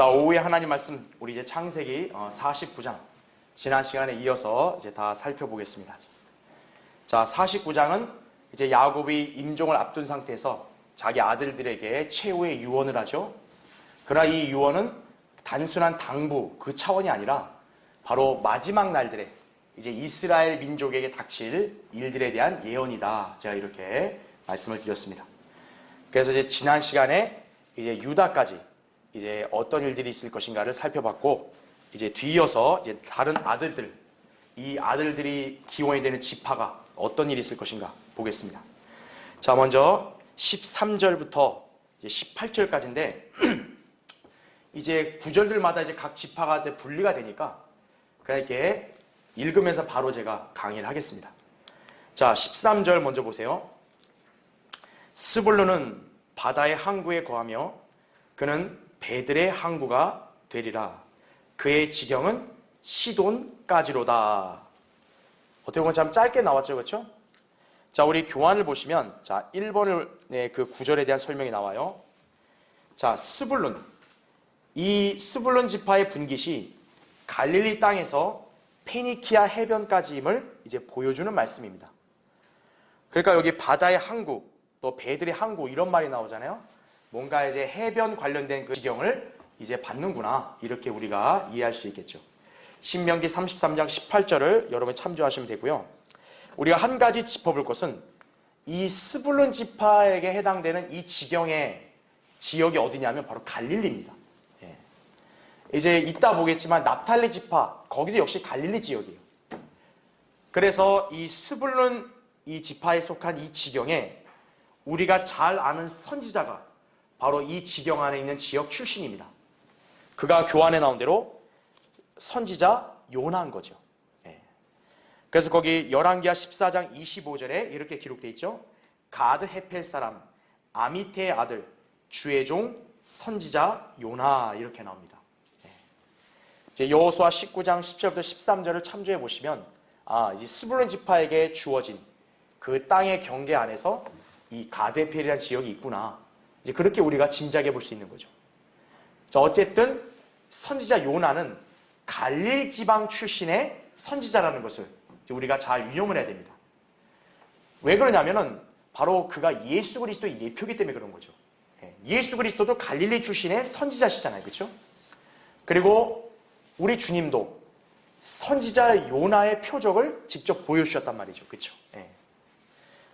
자, 오후에 하나님 말씀 우리 이제 창세기 49장 지난 시간에 이어서 이제 다 살펴보겠습니다. 자, 49장은 이제 야곱이 임종을 앞둔 상태에서 자기 아들들에게 최후의 유언을 하죠. 그러나 이 유언은 단순한 당부 그 차원이 아니라 바로 마지막 날들에 이제 이스라엘 민족에게 닥칠 일들에 대한 예언이다. 제가 이렇게 말씀을 드렸습니다. 그래서 이제 지난 시간에 이제 유다까지 이제 어떤 일들이 있을 것인가를 살펴봤고, 이제 뒤이어서 이제 다른 아들들, 이 아들들이 기원이 되는 지파가 어떤 일이 있을 것인가 보겠습니다. 자, 먼저 13절부터 이제 18절까지인데 이제 구절들마다 이제 각 지파가 분리가 되니까 그냥 이렇게 읽으면서 바로 제가 강의를 하겠습니다. 자, 13절 먼저 보세요. 스불론은 바다의 항구에 거하며 그는 배들의 항구가 되리라. 그의 지경은 시돈까지로다. 어떻게 보면 참 짧게 나왔죠, 그렇죠? 자, 우리 교환을 보시면 자 1번의 그 구절에 대한 설명이 나와요. 자, 스불론, 이 스불론 지파의 분깃이 갈릴리 땅에서 페니키아 해변까지임을 이제 보여주는 말씀입니다. 그러니까 여기 바다의 항구, 또 배들의 항구 이런 말이 나오잖아요. 뭔가 이제 해변 관련된 그 지경을 이제 받는구나, 이렇게 우리가 이해할 수 있겠죠. 신명기 33장 18절을 여러분 참조하시면 되고요. 우리가 한 가지 짚어볼 것은 이 스불론 지파에게 해당되는 이 지경의 지역이 어디냐면 바로 갈릴리입니다. 예. 이제 이따 보겠지만 납탈리 지파, 거기도 역시 갈릴리 지역이에요. 그래서 이 스불론 이 지파에 속한 이 지경에 우리가 잘 아는 선지자가 바로 이 지경 안에 있는 지역 출신입니다. 그가 교환에 나온 대로 선지자 요나인 거죠. 예. 그래서 거기 열왕기하 14장 25절에 이렇게 기록되어 있죠. 가드 헤펠 사람 아미테의 아들 주의 종 선지자 요나, 이렇게 나옵니다. 예. 이제 여호수아 19장 10절부터 13절을 참조해 보시면 이제 스불론 지파에게 주어진 그 땅의 경계 안에서 이 가드 헤펠이라는 지역이 있구나, 이제 그렇게 우리가 짐작해 볼 수 있는 거죠. 자, 어쨌든 선지자 요나는 갈릴리 지방 출신의 선지자라는 것을 우리가 잘 유념을 해야 됩니다. 왜 그러냐면은 바로 그가 예수 그리스도의 예표이기 때문에 그런 거죠. 예수 그리스도도 갈릴리 출신의 선지자시잖아요, 그렇죠? 그리고 우리 주님도 선지자 요나의 표적을 직접 보여주셨단 말이죠, 그렇죠?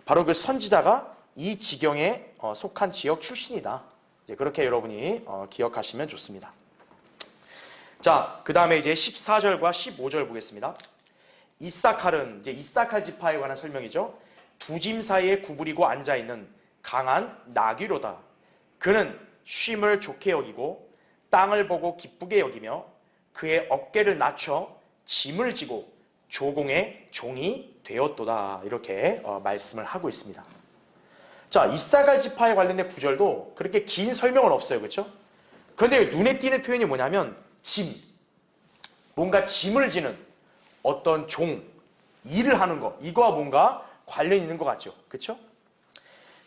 바로 그 선지자가 이 지경에 속한 지역 출신이다. 이제 그렇게 여러분이 기억하시면 좋습니다. 자, 그 다음에 이제 14절과 15절 보겠습니다. 이사칼은 이제 이사칼 지파에 관한 설명이죠. 두 짐 사이에 구부리고 앉아있는 강한 나귀로다. 그는 쉼을 좋게 여기고 땅을 보고 기쁘게 여기며 그의 어깨를 낮춰 짐을 지고 조공의 종이 되었도다. 이렇게 말씀을 하고 있습니다. 자, 이사갈 지파에 관련된 구절도 그렇게 긴 설명은 없어요, 그렇죠? 그런데 눈에 띄는 표현이 뭐냐면 짐, 뭔가 짐을 지는 어떤 종, 일을 하는 거, 이거와 뭔가 관련이 있는 것 같죠, 그렇죠?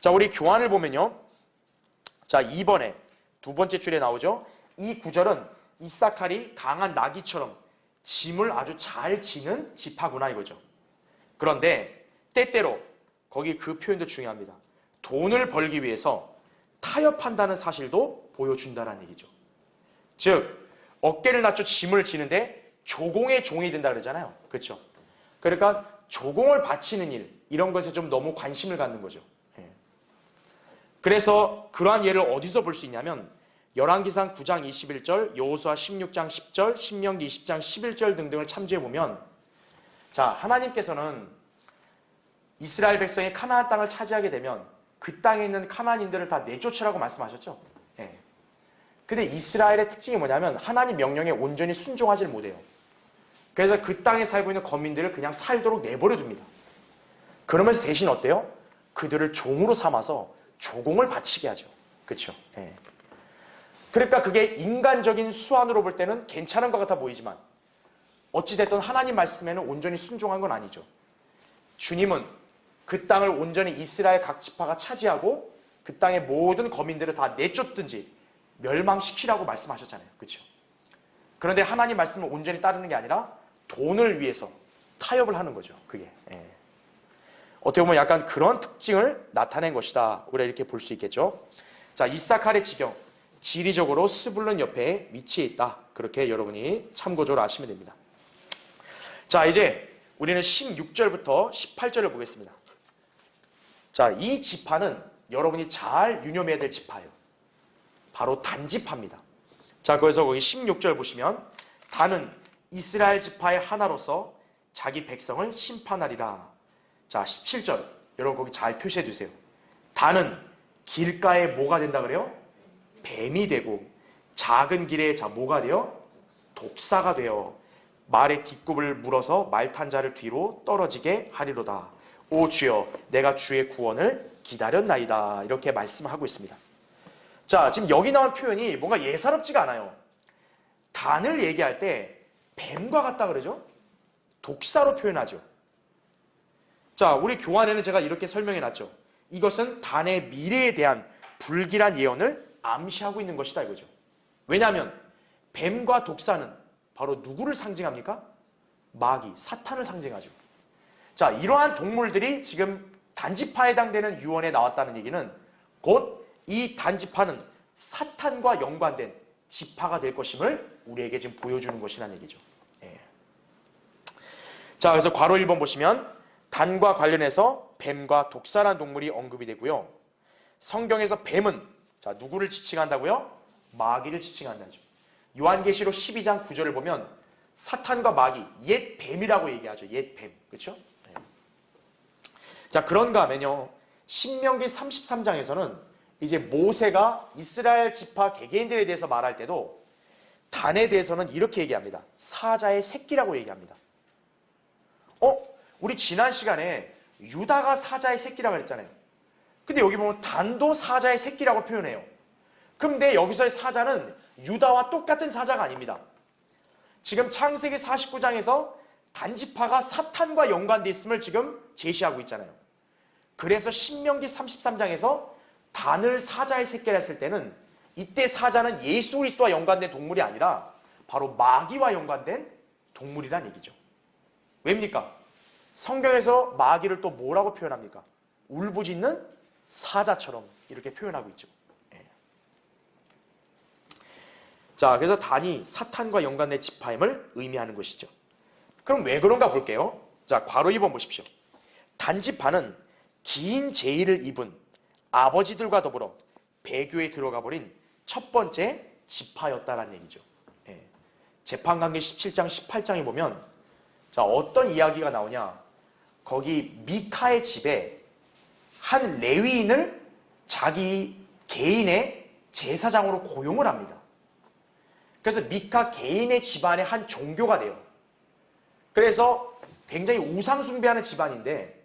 자, 우리 교환을 보면요, 자 2번에 두 번째 줄에 나오죠. 이 구절은 이사칼이 강한 나귀처럼 짐을 아주 잘 지는 지파구나 이거죠. 그런데 때때로 거기 그 표현도 중요합니다. 돈을 벌기 위해서 타협한다는 사실도 보여준다는 얘기죠. 즉 어깨를 낮춰 짐을 지는데 조공의 종이 된다 그러잖아요, 그렇죠? 그러니까 조공을 바치는 일, 이런 것에 좀 너무 관심을 갖는 거죠. 그래서 그러한 예를 어디서 볼 수 있냐면 열왕기상 9장 21절, 여호수아 16장 10절, 신명기 20장 11절 등등을 참조해 보면, 자, 하나님께서는 이스라엘 백성이 카나안 땅을 차지하게 되면 그 땅에 있는 카나안인들을 다 내쫓으라고 말씀하셨죠. 근데 이스라엘의 특징이 뭐냐면 하나님 명령에 온전히 순종하지 못해요. 그래서 그 땅에 살고 있는 거민들을 그냥 살도록 내버려 둡니다. 그러면서 대신 어때요? 그들을 종으로 삼아서 조공을 바치게 하죠. 그렇죠? 그러니까 그게 인간적인 수완으로 볼 때는 괜찮은 것 같아 보이지만 어찌됐든 하나님 말씀에는 온전히 순종한 건 아니죠. 주님은 그 땅을 온전히 이스라엘 각 지파가 차지하고 그 땅의 모든 거민들을 다 내쫓든지 멸망시키라고 말씀하셨잖아요. 그렇죠? 그런데 하나님 말씀을 온전히 따르는 게 아니라 돈을 위해서 타협을 하는 거죠. 그게. 예. 어떻게 보면 약간 그런 특징을 나타낸 것이다. 우리가 이렇게 볼 수 있겠죠. 자, 이사칼의 지경. 지리적으로 스불론 옆에 위치해 있다. 그렇게 여러분이 참고적으로 아시면 됩니다. 자, 이제 우리는 16절부터 18절을 보겠습니다. 자, 이 지파는 여러분이 잘 유념해야 될 지파예요. 바로 단 지파입니다. 자, 그래서 거기 16절 보시면 단은 이스라엘 지파의 하나로서 자기 백성을 심판하리라. 자, 17절 여러분 거기 잘 표시해 두세요. 단은 길가에 뭐가 된다 그래요? 뱀이 되고 작은 길에 자 뭐가 돼요? 독사가 되어 말의 뒷굽을 물어서 말 탄 자를 뒤로 떨어지게 하리로다. 오 주여 내가 주의 구원을 기다렸나이다. 이렇게 말씀하고 있습니다. 자, 지금 여기 나온 표현이 뭔가 예사롭지가 않아요. 단을 얘기할 때 뱀과 같다 그러죠? 독사로 표현하죠. 자, 우리 교환에는 제가 이렇게 설명해 놨죠. 이것은 단의 미래에 대한 불길한 예언을 암시하고 있는 것이다 이거죠. 왜냐하면 뱀과 독사는 바로 누구를 상징합니까? 마귀, 사탄을 상징하죠. 자, 이러한 동물들이 지금 단지파에 해당되는 유언에 나왔다는 얘기는 곧 이 단지파는 사탄과 연관된 지파가 될 것임을 우리에게 지금 보여주는 것이라는 얘기죠. 예. 자, 그래서 괄호 1번 보시면 단과 관련해서 뱀과 독사라는 동물이 언급이 되고요. 성경에서 뱀은 자 누구를 지칭한다고요? 마귀를 지칭한다죠. 요한계시록 12장 9절을 보면 사탄과 마귀, 옛 뱀이라고 얘기하죠. 옛 뱀. 그렇죠? 네. 자, 그런가 하면요. 신명기 33장에서는 이제 모세가 이스라엘 지파 개개인들에 대해서 말할 때도 단에 대해서는 이렇게 얘기합니다. 사자의 새끼라고 얘기합니다. 우리 지난 시간에 유다가 사자의 새끼라고 했잖아요. 근데 여기 보면 단도 사자의 새끼라고 표현해요. 근데 여기서의 사자는 유다와 똑같은 사자가 아닙니다. 지금 창세기 49장에서 단지파가 사탄과 연관되어 있음을 지금 제시하고 있잖아요. 그래서 신명기 33장에서 단을 사자의 새끼라 했을 때는 이때 사자는 예수 그리스도와 연관된 동물이 아니라 바로 마귀와 연관된 동물이란 얘기죠. 왜입니까? 성경에서 마귀를 또 뭐라고 표현합니까? 울부짖는 사자처럼 이렇게 표현하고 있죠. 예. 자, 그래서 단이 사탄과 연관된 지파임을 의미하는 것이죠. 그럼 왜 그런가 볼게요. 자, 괄호 2번 보십시오. 단지파는 긴 제의를 입은 아버지들과 더불어 배교에 들어가 버린 첫 번째 지파였다라는 얘기죠. 예. 재판관계 17장 18장에 보면 자, 어떤 이야기가 나오냐? 거기 미카의 집에 한 레위인을 자기 개인의 제사장으로 고용을 합니다. 그래서 미카 개인의 집안의 한 종교가 돼요. 그래서 굉장히 우상 숭배하는 집안인데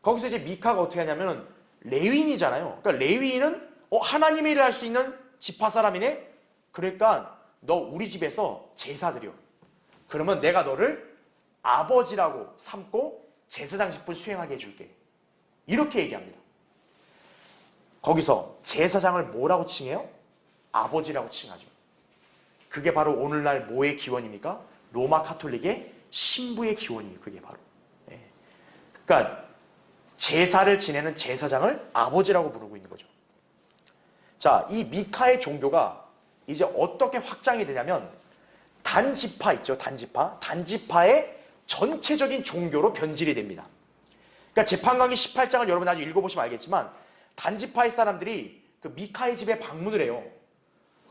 거기서 이제 미카가 어떻게 하냐면 레위인이잖아요. 그러니까 레위인은 하나님의 일을 할 수 있는 지파 사람이네? 그러니까 너 우리 집에서 제사 드려. 그러면 내가 너를 아버지라고 삼고 제사장 직분 수행하게 해줄게. 이렇게 얘기합니다. 거기서 제사장을 뭐라고 칭해요? 아버지라고 칭하죠. 그게 바로 오늘날 뭐의 기원입니까? 로마 카톨릭의 신부의 기원이에요. 그게 바로. 예. 그러니까 제사를 지내는 제사장을 아버지라고 부르고 있는 거죠. 자, 이 미카의 종교가 이제 어떻게 확장이 되냐면 단지파 있죠. 단지파. 단지파의 전체적인 종교로 변질이 됩니다. 그러니까 재판관계 18장을 여러분 나중에 읽어보시면 알겠지만 단지파의 사람들이 그 미카의 집에 방문을 해요.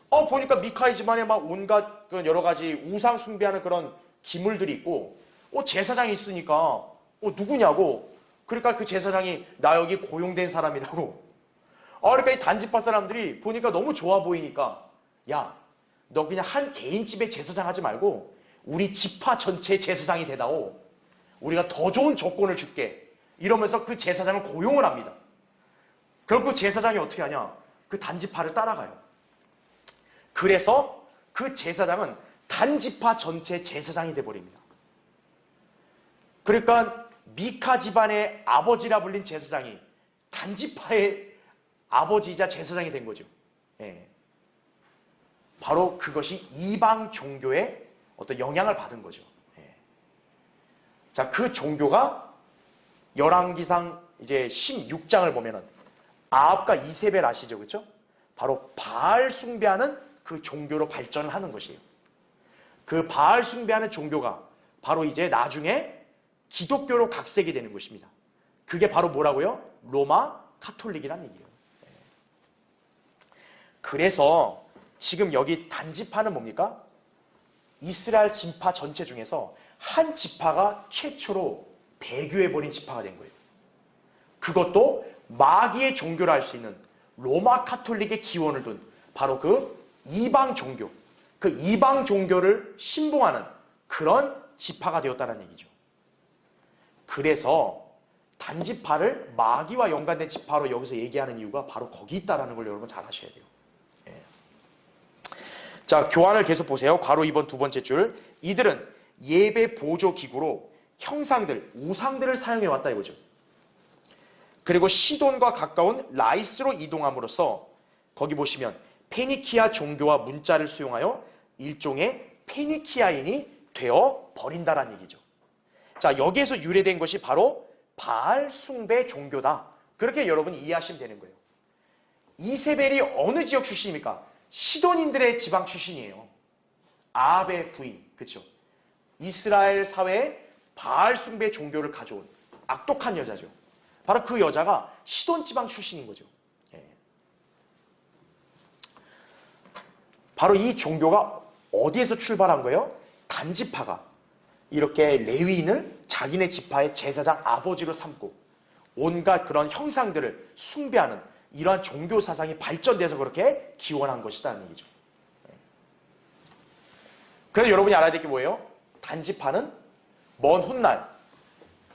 보니까 미카의 집안에 막 온갖 여러 가지 우상 숭배하는 그런 기물들이 있고 제사장이 있으니까 누구냐고. 그러니까 그 제사장이 나 여기 고용된 사람이라고. 그러니까 이 단지파 사람들이 보니까 너무 좋아 보이니까 야, 너 그냥 한 개인 집에 제사장 하지 말고 우리 지파 전체 제사장이 되다오. 우리가 더 좋은 조건을 줄게. 이러면서 그 제사장을 고용을 합니다. 그럼 그 제사장이 어떻게 하냐? 그 단지파를 따라가요. 그래서 그 제사장은 단지파 전체 제사장이 돼버립니다. 그러니까 미카 집안의 아버지라 불린 제사장이 단지파의 아버지이자 제사장이 된 거죠. 예. 바로 그것이 이방 종교의 어떤 영향을 받은 거죠. 예. 자, 그 종교가 열왕기상 이제 16장을 보면은 아합과 이세벨 아시죠? 그렇죠? 바로 바알 숭배하는 그 종교로 발전을 하는 것이에요. 그 바알 숭배하는 종교가 바로 이제 나중에 기독교로 각색이 되는 것입니다. 그게 바로 뭐라고요? 로마 카톨릭이라는 얘기예요. 그래서 지금 여기 단지파는 뭡니까? 이스라엘 진파 전체 중에서 한 지파가 최초로 배교해버린 지파가 된 거예요. 그것도 마귀의 종교라 할 수 있는 로마 카톨릭의 기원을 둔 바로 그 이방 종교, 그 이방 종교를 신봉하는 그런 지파가 되었다는 얘기죠. 그래서 단지파를 마귀와 연관된 지파로 여기서 얘기하는 이유가 바로 거기 있다는 걸 여러분 잘 아셔야 돼요. 예. 자, 교환을 계속 보세요. 괄호 2번 두 번째 줄. 이들은 예배 보조 기구로 형상들, 우상들을 사용해 왔다 이거죠. 그리고 시돈과 가까운 라이스로 이동함으로써 거기 보시면 페니키아 종교와 문자를 수용하여 일종의 페니키아인이 되어 버린다라는 얘기죠. 자, 여기에서 유래된 것이 바로 바알 숭배 종교다. 그렇게 여러분이 이해하시면 되는 거예요. 이세벨이 어느 지역 출신입니까? 시돈인들의 지방 출신이에요. 아합의 부인, 그렇죠? 이스라엘 사회에 바알 숭배 종교를 가져온 악독한 여자죠. 바로 그 여자가 시돈 지방 출신인 거죠. 예. 바로 이 종교가 어디에서 출발한 거예요? 단지파가 이렇게 레위인을 자기네 지파의 제사장 아버지로 삼고 온갖 그런 형상들을 숭배하는 이러한 종교 사상이 발전돼서 그렇게 기원한 것이다는 얘기죠. 그래서 여러분이 알아야 될 게 뭐예요? 단지파는 먼 훗날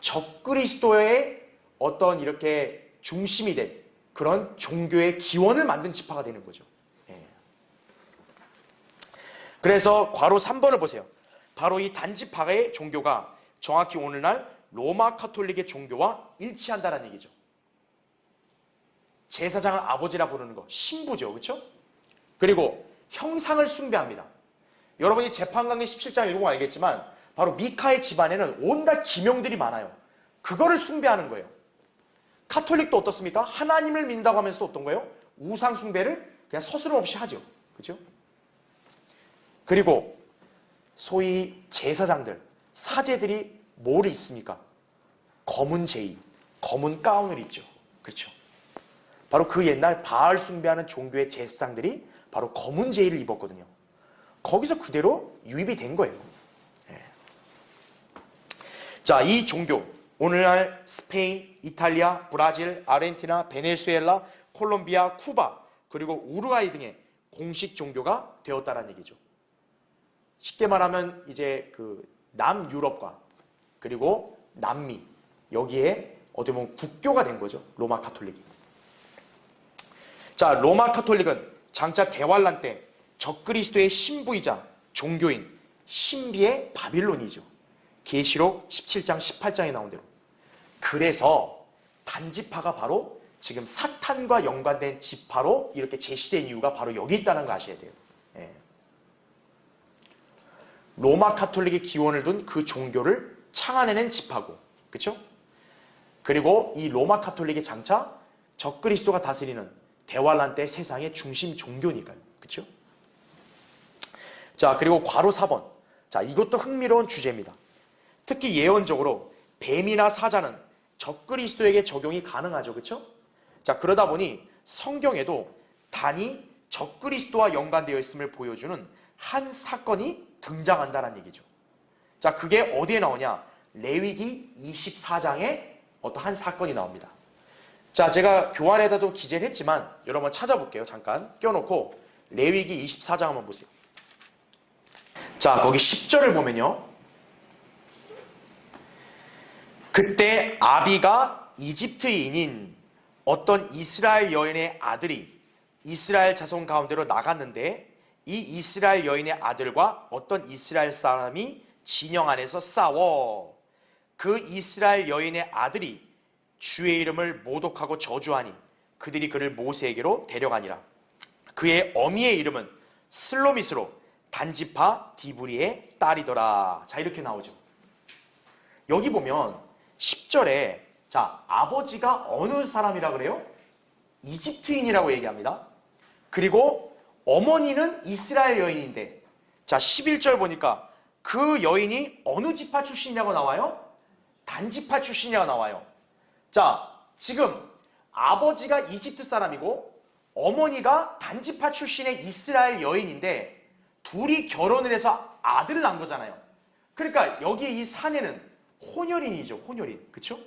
적그리스도의 어떤 이렇게 중심이 된 그런 종교의 기원을 만든 지파가 되는 거죠. 그래서 괄호 3번을 보세요. 바로 이 단지파의 종교가 정확히 오늘날 로마 카톨릭의 종교와 일치한다는 얘기죠. 제사장을 아버지라 부르는 거 신부죠. 그렇죠? 그리고 형상을 숭배합니다. 여러분이 재판강리 17장 읽으면 알겠지만 바로 미카의 집안에는 온갖 기명들이 많아요. 그거를 숭배하는 거예요. 카톨릭도 어떻습니까? 하나님을 믿는다고 하면서도 어떤 거예요? 우상 숭배를 그냥 서스럼 없이 하죠. 그렇죠? 그리고 소위 제사장들, 사제들이 뭘 입습니까? 검은 제의, 검은 가운을 입죠. 그렇죠? 바로 그 옛날 바알 숭배하는 종교의 제사장들이 바로 검은 제의를 입었거든요. 거기서 그대로 유입이 된 거예요. 예. 자, 이 종교 오늘날 스페인, 이탈리아, 브라질, 아르헨티나, 베네수엘라, 콜롬비아, 쿠바 그리고 우루과이 등의 공식 종교가 되었다는 얘기죠. 쉽게 말하면 이제 그 남유럽과 그리고 남미 여기에 어떻게 보면 국교가 된 거죠. 로마 카톨릭이. 자, 로마 카톨릭은 장차 대환란 때 적그리스도의 신부이자 종교인 신비의 바빌론이죠. 계시록 17장 18장에 나온 대로. 그래서 단지파가 바로 지금 사탄과 연관된 지파로 이렇게 제시된 이유가 바로 여기 있다는 거 아셔야 돼요. 예. 로마 카톨릭의 기원을 둔 그 종교를 창안해낸 지파고, 그렇죠? 그리고 이 로마 카톨릭의 장차 적그리스도가 다스리는 대환란 때 세상의 중심 종교니까요, 그렇죠? 자, 그리고 괄호 4번. 자, 이것도 흥미로운 주제입니다. 특히 예언적으로 뱀이나 사자는 적그리스도에게 적용이 가능하죠, 그렇죠? 자, 그러다 보니 성경에도 단이 적그리스도와 연관되어 있음을 보여주는 한 사건이 등장한다는 얘기죠. 자, 그게 어디에 나오냐? 레위기 24장에 어떤 한 사건이 나옵니다. 자, 제가 교환에다도 기재를 했지만 여러분 찾아볼게요. 잠깐 껴놓고 레위기 24장 한번 보세요. 자, 거기 10절을 보면요. 그때 아비가 이집트인인 어떤 이스라엘 여인의 아들이 이스라엘 자손 가운데로 나갔는데 이 이스라엘 여인의 아들과 어떤 이스라엘 사람이 진영 안에서 싸워 그 이스라엘 여인의 아들이 주의 이름을 모독하고 저주하니 그들이 그를 모세에게로 데려가니라. 그의 어미의 이름은 슬로미스로 단지파 디브리의 딸이더라. 자, 이렇게 나오죠. 여기 보면 10절에 자, 아버지가 어느 사람이라 그래요? 이집트인이라고 얘기합니다. 그리고 어머니는 이스라엘 여인인데, 자, 11절 보니까 그 여인이 어느 지파 출신이라고 나와요? 단지파 출신이라고 나와요. 자, 지금 아버지가 이집트 사람이고 어머니가 단지파 출신의 이스라엘 여인인데 둘이 결혼을 해서 아들을 낳은 거잖아요. 그러니까 여기에 이 사내는 혼혈인이죠. 혼혈인. 그쵸?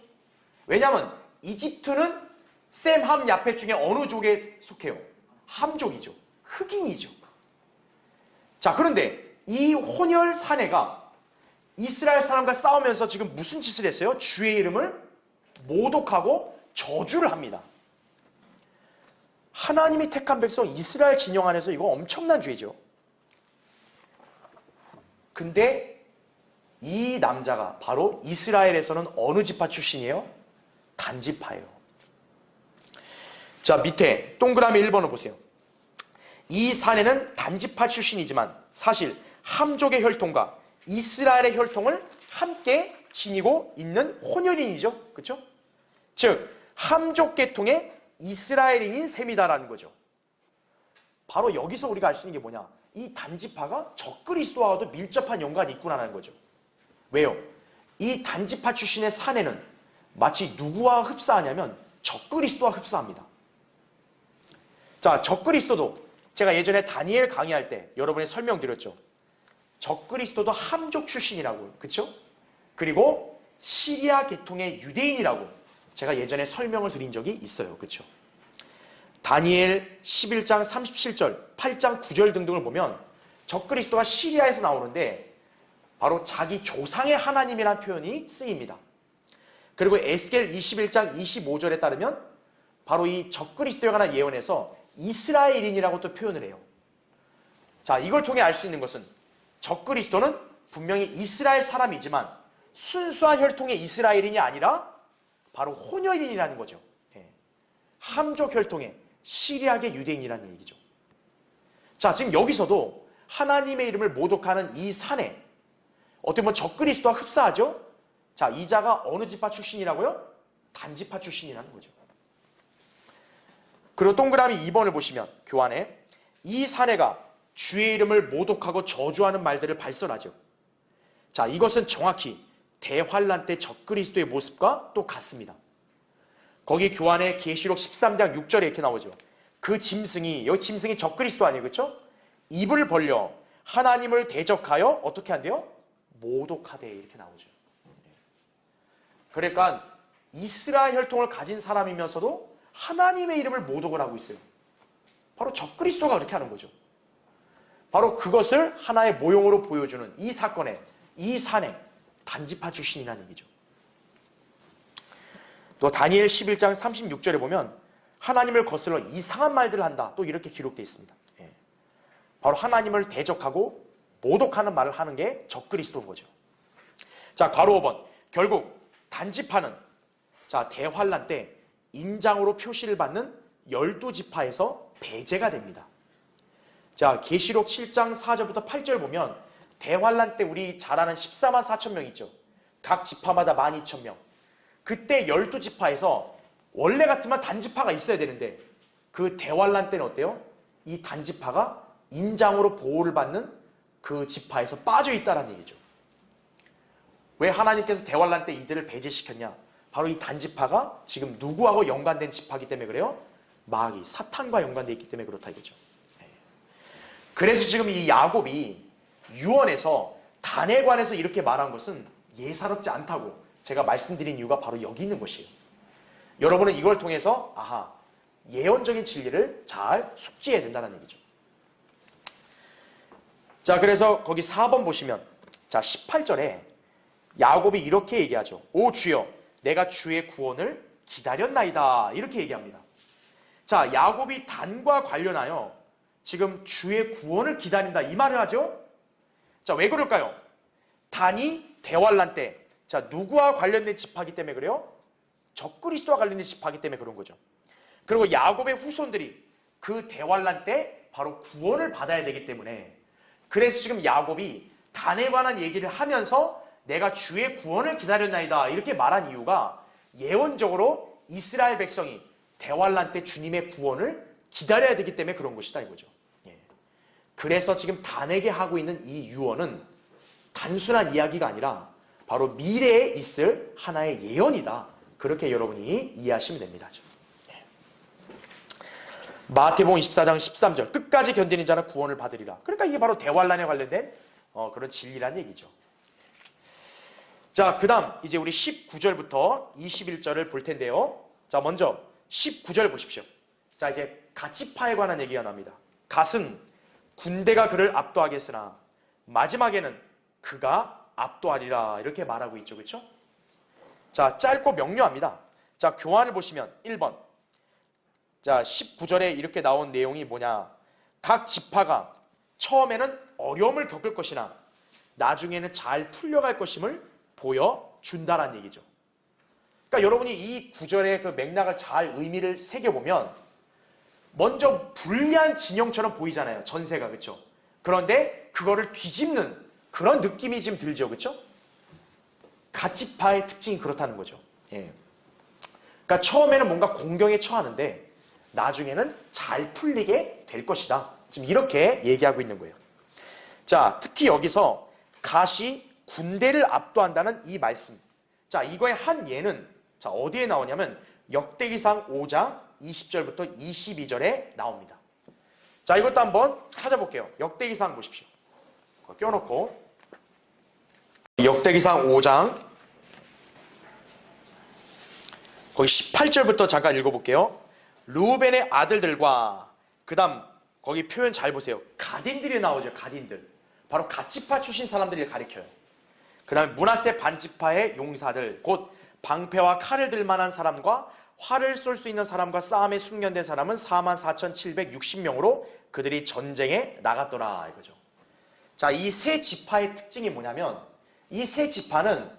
왜냐하면 이집트는 셈, 함, 야펫 중에 어느 족에 속해요? 함족이죠. 흑인이죠. 자, 그런데 이 혼혈 사내가 이스라엘 사람과 싸우면서 지금 무슨 짓을 했어요? 주의 이름을 모독하고 저주를 합니다. 하나님이 택한 백성 이스라엘 진영 안에서 이거 엄청난 죄죠. 근데 이 남자가 바로 이스라엘에서는 어느 지파 출신이에요? 단지파예요. 자, 밑에 동그라미 1번을 보세요. 이 사내는 단지파 출신이지만 사실 함족의 혈통과 이스라엘의 혈통을 함께 지니고 있는 혼혈인이죠. 그렇죠? 즉 함족 계통의 이스라엘인인 셈이다라는 거죠. 바로 여기서 우리가 알 수 있는 게 뭐냐? 이 단지파가 적그리스도와도 밀접한 연관이 있구나라는 거죠. 왜요? 이 단지파 출신의 사내는 마치 누구와 흡사하냐면 적그리스도와 흡사합니다. 자, 적그리스도도 제가 예전에 다니엘 강의할 때 여러분이 설명드렸죠. 적그리스도도 함족 출신이라고요. 그렇죠? 그리고 시리아 계통의 유대인이라고 제가 예전에 설명을 드린 적이 있어요. 그렇죠? 다니엘 11장 37절, 8장 9절 등등을 보면 적그리스도가 시리아에서 나오는데 바로 자기 조상의 하나님이라는 표현이 쓰입니다. 그리고 에스겔 21장 25절에 따르면 바로 이 적그리스도에 관한 예언에서 이스라엘인이라고 또 표현을 해요. 자, 이걸 통해 알 수 있는 것은 적그리스도는 분명히 이스라엘 사람이지만 순수한 혈통의 이스라엘인이 아니라 바로 혼혈인이라는 거죠. 예. 함족 혈통의 시리아계 유대인이라는 얘기죠. 자, 지금 여기서도 하나님의 이름을 모독하는 이 사내, 어떻게 보면 적그리스도와 흡사하죠? 자, 이 자가 어느 지파 출신이라고요? 단지파 출신이라는 거죠. 그리고 동그라미 2번을 보시면 교환에 이 사내가 주의 이름을 모독하고 저주하는 말들을 발설하죠. 자, 이것은 정확히 대환란 때 적그리스도의 모습과 또 같습니다. 거기 교환에 계시록 13장 6절에 이렇게 나오죠. 그 짐승이, 여기 짐승이 적그리스도 아니에요. 그렇죠? 입을 벌려 하나님을 대적하여 어떻게 한대요? 모독하되 이렇게 나오죠. 그러니까 이스라엘 혈통을 가진 사람이면서도 하나님의 이름을 모독을 하고 있어요. 바로 적그리스도가 그렇게 하는 거죠. 바로 그것을 하나의 모형으로 보여주는 이 사건의 이 사내 단지파 출신이라는 얘기죠. 또 다니엘 11장 36절에 보면 하나님을 거슬러 이상한 말들을 한다. 또 이렇게 기록되어 있습니다. 예. 바로 하나님을 대적하고 모독하는 말을 하는 게 적그리스도인 거죠. 자, 괄호 5번. 결국 단지파는 자, 대환란 때 인장으로 표시를 받는 12지파에서 배제가 됩니다. 자, 계시록 7장 4절부터 8절 보면 대환란 때 우리 잘 아는 14만 4천 명 있죠. 각 지파마다 12,000명. 그때 12지파에서 원래 같으면 단지파가 있어야 되는데 그 대환란 때는 어때요? 이 단지파가 인장으로 보호를 받는 그 지파에서 빠져 있다는 얘기죠. 왜 하나님께서 대환란 때 이들을 배제시켰냐? 바로 이 단지파가 지금 누구하고 연관된 지파이기 때문에 그래요? 마귀, 사탄과 연관되어 있기 때문에 그렇다 이거죠. 그래서 지금 이 야곱이 유언에서 단에 관해서 이렇게 말한 것은 예사롭지 않다고 제가 말씀드린 이유가 바로 여기 있는 것이에요. 여러분은 이걸 통해서 아하, 예언적인 진리를 잘 숙지해야 된다는 얘기죠. 자, 그래서 거기 4번 보시면 자, 18절에 야곱이 이렇게 얘기하죠. 오 주여, 내가 주의 구원을 기다렸나이다. 이렇게 얘기합니다. 자, 야곱이 단과 관련하여 지금 주의 구원을 기다린다 이 말을 하죠. 자, 왜 그럴까요? 단이 대환란 때 자, 누구와 관련된 지파이기 때문에 그래요? 적그리스도와 관련된 지파이기 때문에 그런 거죠. 그리고 야곱의 후손들이 그 대환란 때 바로 구원을 받아야 되기 때문에, 그래서 지금 야곱이 단에 관한 얘기를 하면서 내가 주의 구원을 기다렸나이다 이렇게 말한 이유가 예언적으로 이스라엘 백성이 대환란 때 주님의 구원을 기다려야 되기 때문에 그런 것이다 이거죠. 예. 그래서 지금 단에게 하고 있는 이 유언은 단순한 이야기가 아니라 바로 미래에 있을 하나의 예언이다. 그렇게 여러분이 이해하시면 됩니다. 예. 마태복음 24장 13절 끝까지 견디는 자는 구원을 받으리라. 그러니까 이게 바로 대환란에 관련된 그런 진리란 얘기죠. 자, 그 다음 이제 우리 19절부터 21절을 볼 텐데요. 자, 먼저 19절 보십시오. 자, 이제 갓지파에 관한 얘기가 나옵니다. 갓은 군대가 그를 압도하겠으나 마지막에는 그가 압도하리라 이렇게 말하고 있죠. 그렇죠? 자, 짧고 명료합니다. 자, 교환을 보시면 1번. 자, 19절에 이렇게 나온 내용이 뭐냐? 각 지파가 처음에는 어려움을 겪을 것이나 나중에는 잘 풀려갈 것임을 보여준다라는 얘기죠. 그러니까 여러분이 이 구절의 그 맥락을 잘 의미를 새겨보면 먼저 불리한 진영처럼 보이잖아요. 전세가. 그렇죠? 그런데 그거를 뒤집는 그런 느낌이 지금 들죠. 그렇죠? 갓지파의 특징이 그렇다는 거죠. 예. 그러니까 처음에는 뭔가 공경에 처하는데 나중에는 잘 풀리게 될 것이다. 지금 이렇게 얘기하고 있는 거예요. 자, 특히 여기서 갓이 군대를 압도한다는 이 말씀. 자, 이거의 한 예는 자, 어디에 나오냐면 역대기상 5장 20절부터 22절에 나옵니다. 자, 이것도 한번 찾아볼게요. 역대기상 보십시오. 껴놓고 역대기상 5장 거기 18절부터 잠깐 읽어볼게요. 르우벤의 아들들과 그 다음 거기 표현 잘 보세요. 갓인들이 나오죠. 갓인들. 바로 갓지파 출신 사람들을 가리켜요. 그 다음에 므낫세 반지파의 용사들, 곧 방패와 칼을 들 만한 사람과 활을 쏠 수 있는 사람과 싸움에 숙련된 사람은 44,760명으로 그들이 전쟁에 나갔더라 이거죠. 자, 이 세 지파의 특징이 뭐냐면 이 세 지파는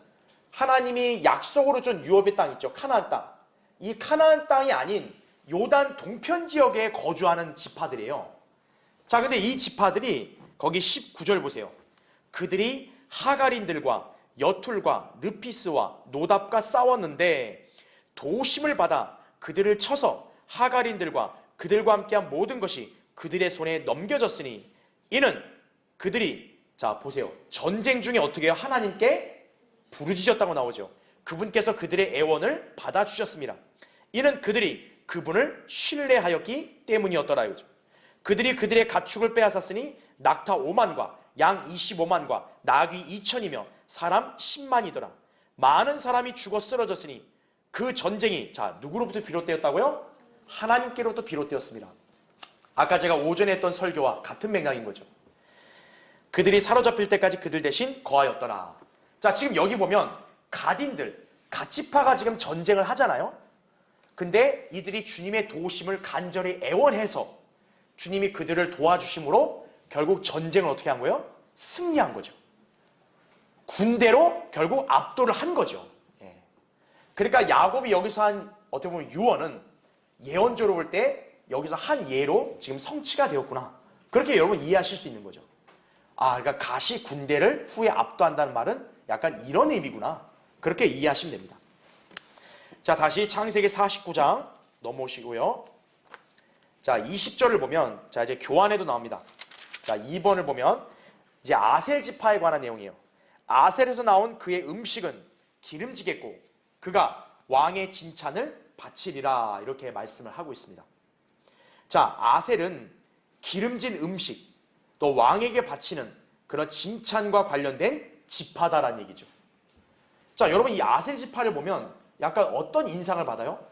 하나님이 약속으로 준 유업의 땅 있죠. 카나안 땅. 이 카나안 땅이 아닌 요단 동편 지역에 거주하는 지파들이에요. 자, 근데 이 지파들이 거기 19절 보세요. 그들이 하갈인들과 여툴과 느피스와 노답과 싸웠는데 도심을 받아 그들을 쳐서 하갈인들과 그들과 함께한 모든 것이 그들의 손에 넘겨졌으니 이는 그들이 자 보세요. 전쟁 중에 어떻게 해요? 하나님께 부르짖었다고 나오죠. 그분께서 그들의 애원을 받아주셨습니다. 이는 그들이 그분을 신뢰하였기 때문이었더라 이거죠. 그들이 그들의 가축을 빼앗았으니 낙타 5만과 양 25만과 나귀 2천이며 사람 10만이더라. 많은 사람이 죽어 쓰러졌으니 그 전쟁이 자 누구로부터 비롯되었다고요? 하나님께로부터 비롯되었습니다. 아까 제가 오전에 했던 설교와 같은 맥락인 거죠. 그들이 사로잡힐 때까지 그들 대신 거하였더라. 자, 지금 여기 보면 갓인들, 갓지파가 지금 전쟁을 하잖아요. 근데 이들이 주님의 도우심을 간절히 애원해서 주님이 그들을 도와주심으로 결국 전쟁을 어떻게 한 거예요? 승리한 거죠. 군대로 결국 압도를 한 거죠. 예. 그러니까 야곱이 여기서 한 어떻게 보면 유언은 예언적으로 볼 때 여기서 한 예로 지금 성취가 되었구나. 그렇게 여러분 이해하실 수 있는 거죠. 아, 그러니까 갓이 군대를 후에 압도한다는 말은 약간 이런 의미구나. 그렇게 이해하시면 됩니다. 자, 다시 창세기 49장 넘어오시고요. 자, 20절을 보면 자 이제 교환에도 나옵니다. 자, 2번을 보면 이제 아셀 지파에 관한 내용이에요. 아셀에서 나온 그의 음식은 기름지겠고 그가 왕의 진찬을 바치리라 이렇게 말씀을 하고 있습니다. 자, 아셀은 기름진 음식 또 왕에게 바치는 그런 진찬과 관련된 지파다라는 얘기죠. 자, 여러분 이 아셀 지파를 보면 약간 어떤 인상을 받아요?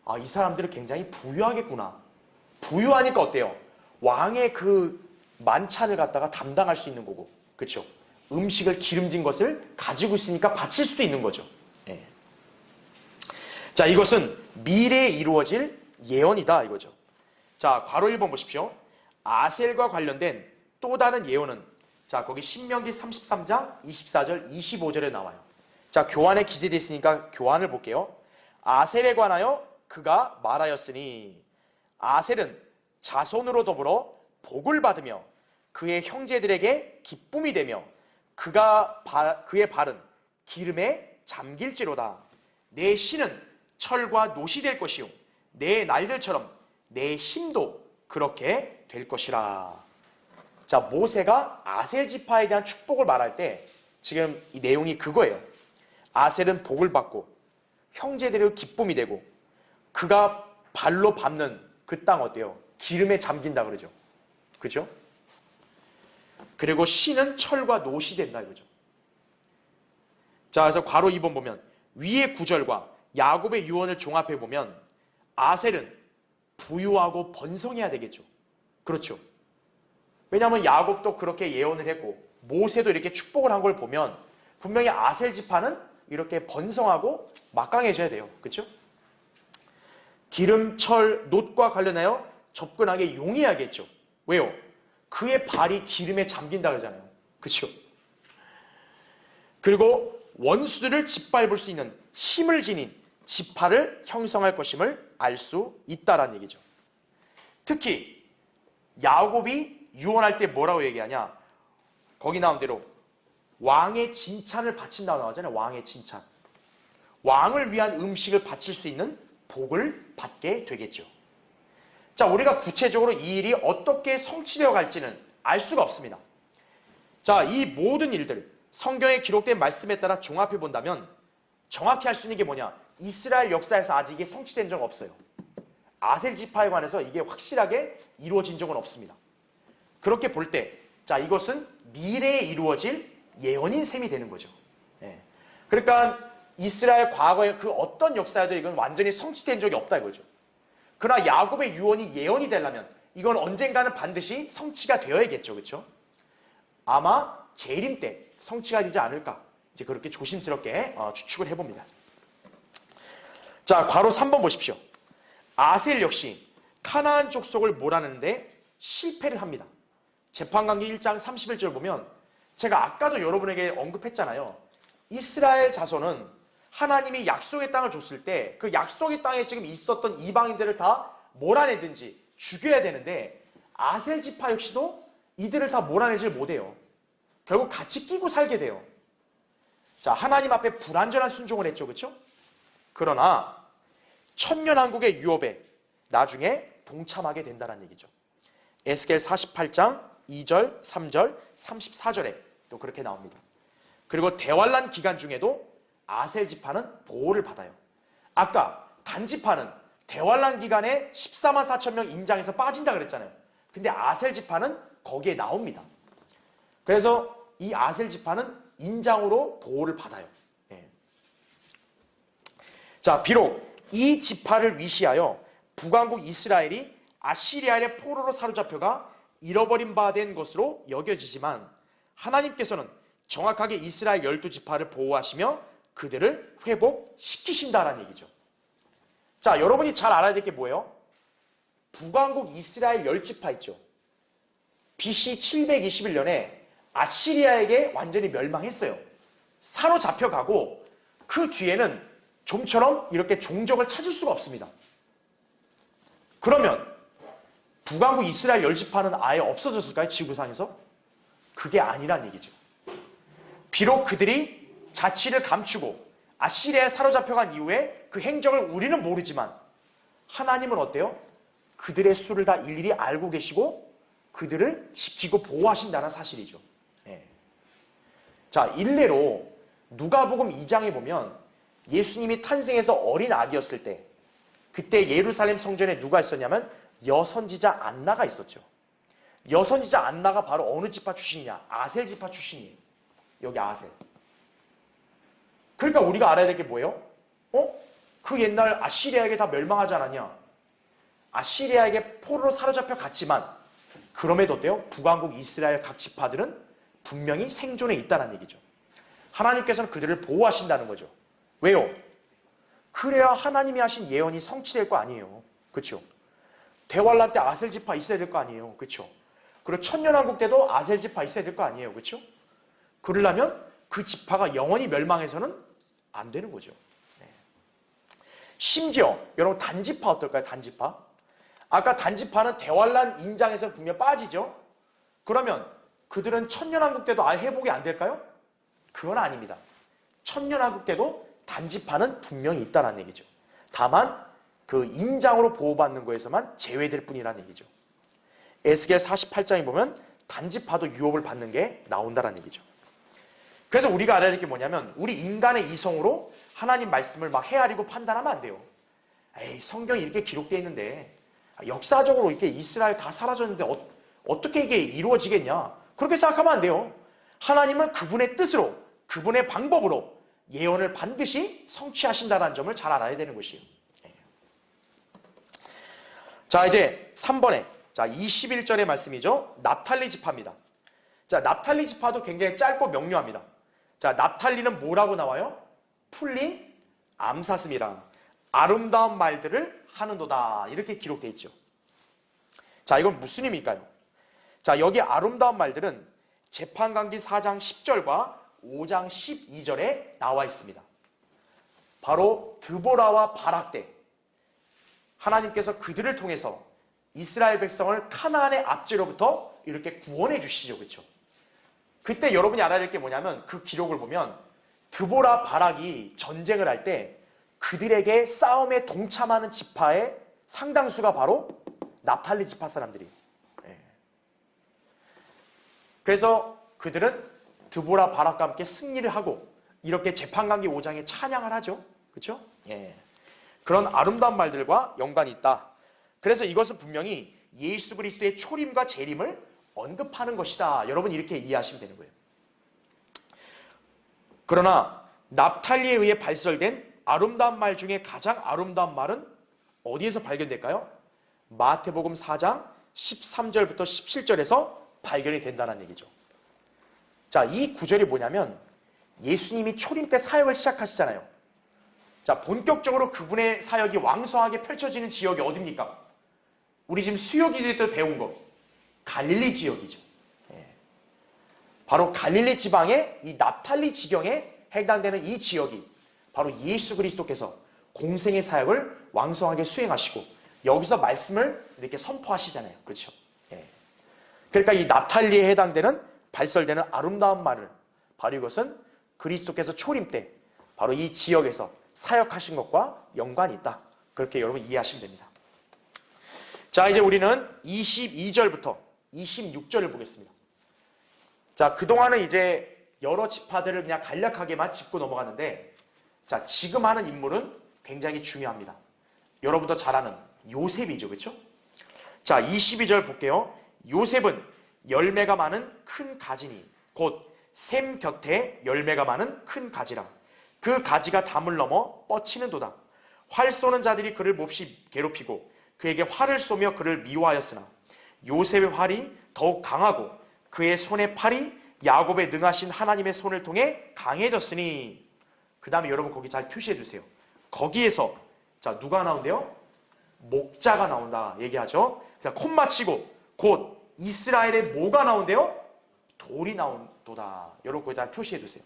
아, 이 사람들은 굉장히 부유하겠구나. 부유하니까 어때요? 왕의 그 만찬을 갖다가 담당할 수 있는 거고, 그렇죠? 음식을 기름진 것을 가지고 있으니까 바칠 수도 있는 거죠. 예. 자, 이것은 미래에 이루어질 예언이다 이거죠. 자, 괄호 1번 보십시오. 아셀과 관련된 또 다른 예언은 자, 거기 신명기 33장 24절 25절에 나와요. 자, 교환에 기재되어 있으니까 교환을 볼게요. 아셀에 관하여 그가 말하였으니 아셀은 자손으로 더불어 복을 받으며 그의 형제들에게 기쁨이 되며 그의 발은 기름에 잠길지로다. 내 씨는 철과 노시 될 것이요 내 날들처럼 내 힘도 그렇게 될 것이라. 자, 모세가 아셀 지파에 대한 축복을 말할 때 지금 이 내용이 그거예요. 아셀은 복을 받고 형제들의 기쁨이 되고 그가 발로 밟는 그 땅 어때요? 기름에 잠긴다 그러죠. 그죠? 그리고 씨는 철과 노시 된다 이거죠. 자, 그래서 괄호 2번 보면 위의 구절과 야곱의 유언을 종합해 보면 아셀은 부유하고 번성해야 되겠죠. 그렇죠. 왜냐하면 야곱도 그렇게 예언을 했고 모세도 이렇게 축복을 한 걸 보면 분명히 아셀 지파는 이렇게 번성하고 막강해져야 돼요. 그렇죠? 기름, 철, 놋과 관련하여 접근하게 용이하겠죠. 왜요? 그의 발이 기름에 잠긴다 그러잖아요. 그렇죠? 그리고 원수들을 짓밟을 수 있는 힘을 지닌 지파를 형성할 것임을 알 수 있다라는 얘기죠. 특히 야곱이 유언할 때 뭐라고 얘기하냐? 거기 나온 대로 왕의 진찬을 바친다고 나오잖아요. 왕의 진찬. 왕을 위한 음식을 바칠 수 있는 복을 받게 되겠죠. 자, 우리가 구체적으로 이 일이 어떻게 성취되어 갈지는 알 수가 없습니다. 자, 이 모든 일들 성경에 기록된 말씀에 따라 종합해 본다면 정확히 할 수 있는 게 뭐냐? 이스라엘 역사에서 아직 이게 성취된 적 없어요. 아셀 지파에 관해서 이게 확실하게 이루어진 적은 없습니다. 그렇게 볼 때, 자, 이것은 미래에 이루어질 예언인 셈이 되는 거죠. 그러니까 이스라엘 과거의 그 어떤 역사에도 이건 완전히 성취된 적이 없다 이거죠. 그러나 야곱의 유언이 예언이 되려면 이건 언젠가는 반드시 성취가 되어야겠죠. 그렇죠? 아마 재림 때 성취가 되지 않을까, 이제 그렇게 조심스럽게 추측을 해봅니다. 자, 괄호 3번 보십시오. 아셀 역시 카나안 족속을 몰아내는데 실패를 합니다. 재판관계 1장 31절 보면 제가 아까도 여러분에게 언급했잖아요. 이스라엘 자손은 하나님이 약속의 땅을 줬을 때 그 약속의 땅에 지금 있었던 이방인들을 다 몰아내든지 죽여야 되는데 아셀 지파 역시도 이들을 다 몰아내질 못해요. 결국 같이 끼고 살게 돼요. 자, 하나님 앞에 불완전한 순종을 했죠. 그렇죠? 그러나 천년왕국의 유업에 나중에 동참하게 된다는 얘기죠. 에스겔 48장 2절, 3절, 34절에 또 그렇게 나옵니다. 그리고 대환란 기간 중에도 아셀 지파는 보호를 받아요. 아까 단 지파는 대환란 기간에 14만 4천 명 인장에서 빠진다 그랬잖아요. 근데 아셀 지파는 거기에 나옵니다. 그래서 이 아셀 지파는 인장으로 보호를 받아요. 자, 비록 이 지파를 위시하여 북왕국 이스라엘이 아시리아의 포로로 사로잡혀가 잃어버린 바 된 것으로 여겨지지만 하나님께서는 정확하게 이스라엘 12지파를 보호하시며 그들을 회복시키신다라는 얘기죠. 자, 여러분이 잘 알아야 될 게 뭐예요? 북왕국 이스라엘 10지파 있죠. BC 721년에 아시리아에게 완전히 멸망했어요. 사로잡혀가고 그 뒤에는 좀처럼 이렇게 종족을 찾을 수가 없습니다. 그러면 북왕국 이스라엘 10지파는 아예 없어졌을까요? 지구상에서? 그게 아니란 얘기죠. 비록 그들이 자취를 감추고 아시리아에 사로잡혀간 이후에 그 행적을 우리는 모르지만 하나님은 어때요? 그들의 수를 다 일일이 알고 계시고 그들을 지키고 보호하신다는 사실이죠. 자, 일례로 누가복음 2장에 보면 예수님이 탄생해서 어린 아기였을 때 그때 예루살렘 성전에 누가 있었냐면 여선지자 안나가 있었죠. 여선지자 안나가 바로 어느 지파 출신이냐? 아셀 지파 출신이에요. 여기 아셀. 그러니까 우리가 알아야 될 게 뭐예요? 그 옛날 아시리아에게 다 멸망하지 않았냐? 아시리아에게 포로로 사로잡혀 갔지만 그럼에도 어때요? 북왕국 이스라엘 각 지파들은 분명히 생존해 있다는 얘기죠. 하나님께서는 그들을 보호하신다는 거죠. 왜요? 그래야 하나님이 하신 예언이 성취될 거 아니에요. 그렇죠? 대환란 때 아셀 지파 있어야 될 거 아니에요. 그렇죠? 그리고 천년왕국 때도 아셀 지파 있어야 될 거 아니에요. 그렇죠? 그러려면 그 지파가 영원히 멸망해서는 안 되는 거죠. 심지어 여러분 단지파 어떨까요? 단지파? 아까 단지파는 대환란 인장에서 분명 빠지죠. 그러면 그들은 천년왕국 때도 아예 회복이 안 될까요? 그건 아닙니다. 천년왕국 때도 단지파는 분명히 있다는 얘기죠. 다만 그 인장으로 보호받는 거에서만 제외될 뿐이라는 얘기죠. 에스겔 48장에 보면 단지파도 유업을 받는 게 나온다는 얘기죠. 그래서 우리가 알아야 될 게 뭐냐면 우리 인간의 이성으로 하나님 말씀을 막 헤아리고 판단하면 안 돼요. 에이, 성경이 이렇게 기록되어 있는데 역사적으로 이렇게 이스라엘 다 사라졌는데 어떻게 이게 이루어지겠냐? 그렇게 생각하면 안 돼요. 하나님은 그분의 뜻으로, 그분의 방법으로 예언을 반드시 성취하신다는 점을 잘 알아야 되는 것이에요. 자, 이제 3번에 21절의 말씀이죠. 납탈리 지파입니다. 자, 납탈리 지파도 굉장히 짧고 명료합니다. 자, 납탈리는 뭐라고 나와요? 풀린 암사슴이라 아름다운 말들을 하는도다. 이렇게 기록되어 있죠. 자, 이건 무슨 의미일까요? 자, 여기 아름다운 말들은 재판강기 4장 10절과 5장 12절에 나와 있습니다. 바로 드보라와 바락 때 하나님께서 그들을 통해서 이스라엘 백성을 카나안의 압제로부터 이렇게 구원해 주시죠. 그렇죠? 그때 여러분이 알아야 될 게 뭐냐면 그 기록을 보면 드보라 바락이 전쟁을 할 때 그들에게 싸움에 동참하는 지파의 상당수가 바로 납탈리 지파 사람들이에요. 그래서 그들은 드보라 바락과 함께 승리를 하고 이렇게 재판강기 5장에 찬양을 하죠. 그렇죠? 예. 그런 아름다운 말들과 연관이 있다. 그래서 이것은 분명히 예수 그리스도의 초림과 재림을 언급하는 것이다. 여러분 이렇게 이해하시면 되는 거예요. 그러나 납탈리에 의해 발설된 아름다운 말 중에 가장 아름다운 말은 어디에서 발견될까요? 마태복음 4장 13절부터 17절에서 발견이 된다는 얘기죠. 자, 이 구절이 뭐냐면 예수님이 초림 때 사역을 시작하시잖아요. 자, 본격적으로 그분의 사역이 왕성하게 펼쳐지는 지역이 어딥니까? 우리 지금 수요기도 때 배운 거 갈릴리 지역이죠. 바로 갈릴리 지방의 이 납탈리 지경에 해당되는 이 지역이 바로 예수 그리스도께서 공생의 사역을 왕성하게 수행하시고 여기서 말씀을 이렇게 선포하시잖아요. 그렇죠? 그러니까 이 납탈리에 해당되는 발설되는 아름다운 말을 바로 이것은 그리스도께서 초림 때 바로 이 지역에서 사역하신 것과 연관이 있다. 그렇게 여러분 이해하시면 됩니다. 자, 이제 우리는 22절부터 26절을 보겠습니다. 자, 그동안은 이제 여러 지파들을 그냥 간략하게만 짚고 넘어갔는데 자, 지금 하는 인물은 굉장히 중요합니다. 여러분도 잘 아는 요셉이죠. 그렇죠? 자, 22절 볼게요. 요셉은 열매가 많은 큰 가지니 곧 샘 곁에 열매가 많은 큰 가지라. 그 가지가 담을 넘어 뻗치는도다. 활 쏘는 자들이 그를 몹시 괴롭히고 그에게 활을 쏘며 그를 미워하였으나 요셉의 활이 더욱 강하고 그의 손의 팔이 야곱의 능하신 하나님의 손을 통해 강해졌으니. 그 다음에 여러분 거기 잘 표시해 두세요. 거기에서 자, 누가 나온대요? 목자가 나온다 얘기하죠. 자, 콤마 치고 곧 이스라엘의 뭐가 나온대요? 돌이 나온도다. 여러분 거기 잘 표시해 두세요.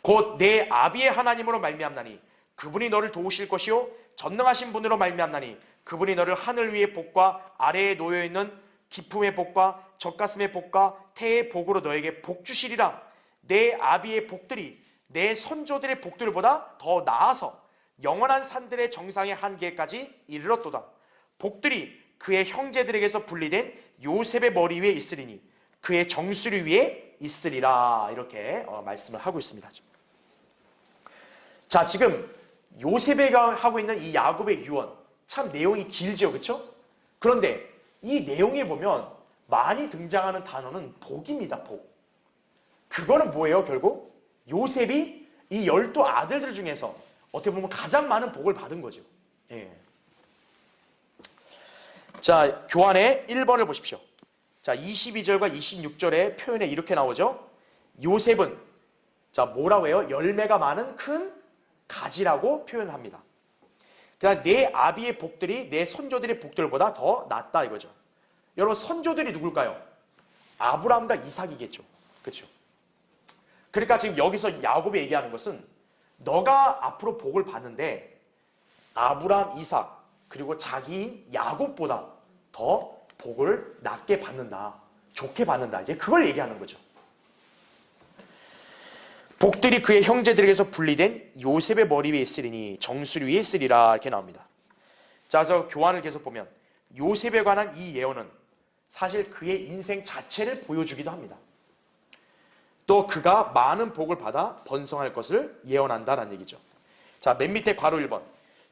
곧 내 아비의 하나님으로 말미암나니 그분이 너를 도우실 것이요 전능하신 분으로 말미암나니 그분이 너를 하늘 위의 복과 아래에 놓여있는 기품의 복과 젖가슴의 복과 태의 복으로 너에게 복 주시리라. 내 아비의 복들이 내 선조들의 복들보다 더 나아서 영원한 산들의 정상의 한계까지 이르렀도다. 복들이 그의 형제들에게서 분리된 요셉의 머리 위에 있으리니 그의 정수리 위에 있으리라. 이렇게 말씀을 하고 있습니다. 자, 지금 요셉이가 하고 있는 이 야곱의 유언 참 내용이 길죠. 그렇죠? 그런데 이 내용에 보면 많이 등장하는 단어는 복입니다. 복. 그거는 뭐예요? 결국 요셉이 이 12 아들들 중에서 어떻게 보면 가장 많은 복을 받은 거죠. 예. 자, 교환의 1번을 보십시오. 자, 22절과 26절의 표현에 이렇게 나오죠. 요셉은 자, 뭐라고 해요? 열매가 많은 큰 가지라고 표현합니다. 그러니까 내 아비의 복들이 내 선조들의 복들보다 더 낫다 이거죠. 여러분 선조들이 누굴까요? 아브라함과 이삭이겠죠. 그렇죠? 그러니까 지금 여기서 야곱이 얘기하는 것은 너가 앞으로 복을 받는데 아브라함, 이삭 그리고 자기인 야곱보다 더 복을 낮게 받는다. 좋게 받는다. 이제 그걸 얘기하는 거죠. 복들이 그의 형제들에게서 분리된 요셉의 머리 위에 있으리니 정수리 위에 있으리라 이렇게 나옵니다. 자, 그래서 교환을 계속 보면 요셉에 관한 이 예언은 사실 그의 인생 자체를 보여주기도 합니다. 또 그가 많은 복을 받아 번성할 것을 예언한다라는 얘기죠. 자, 맨 밑에 괄호 1번.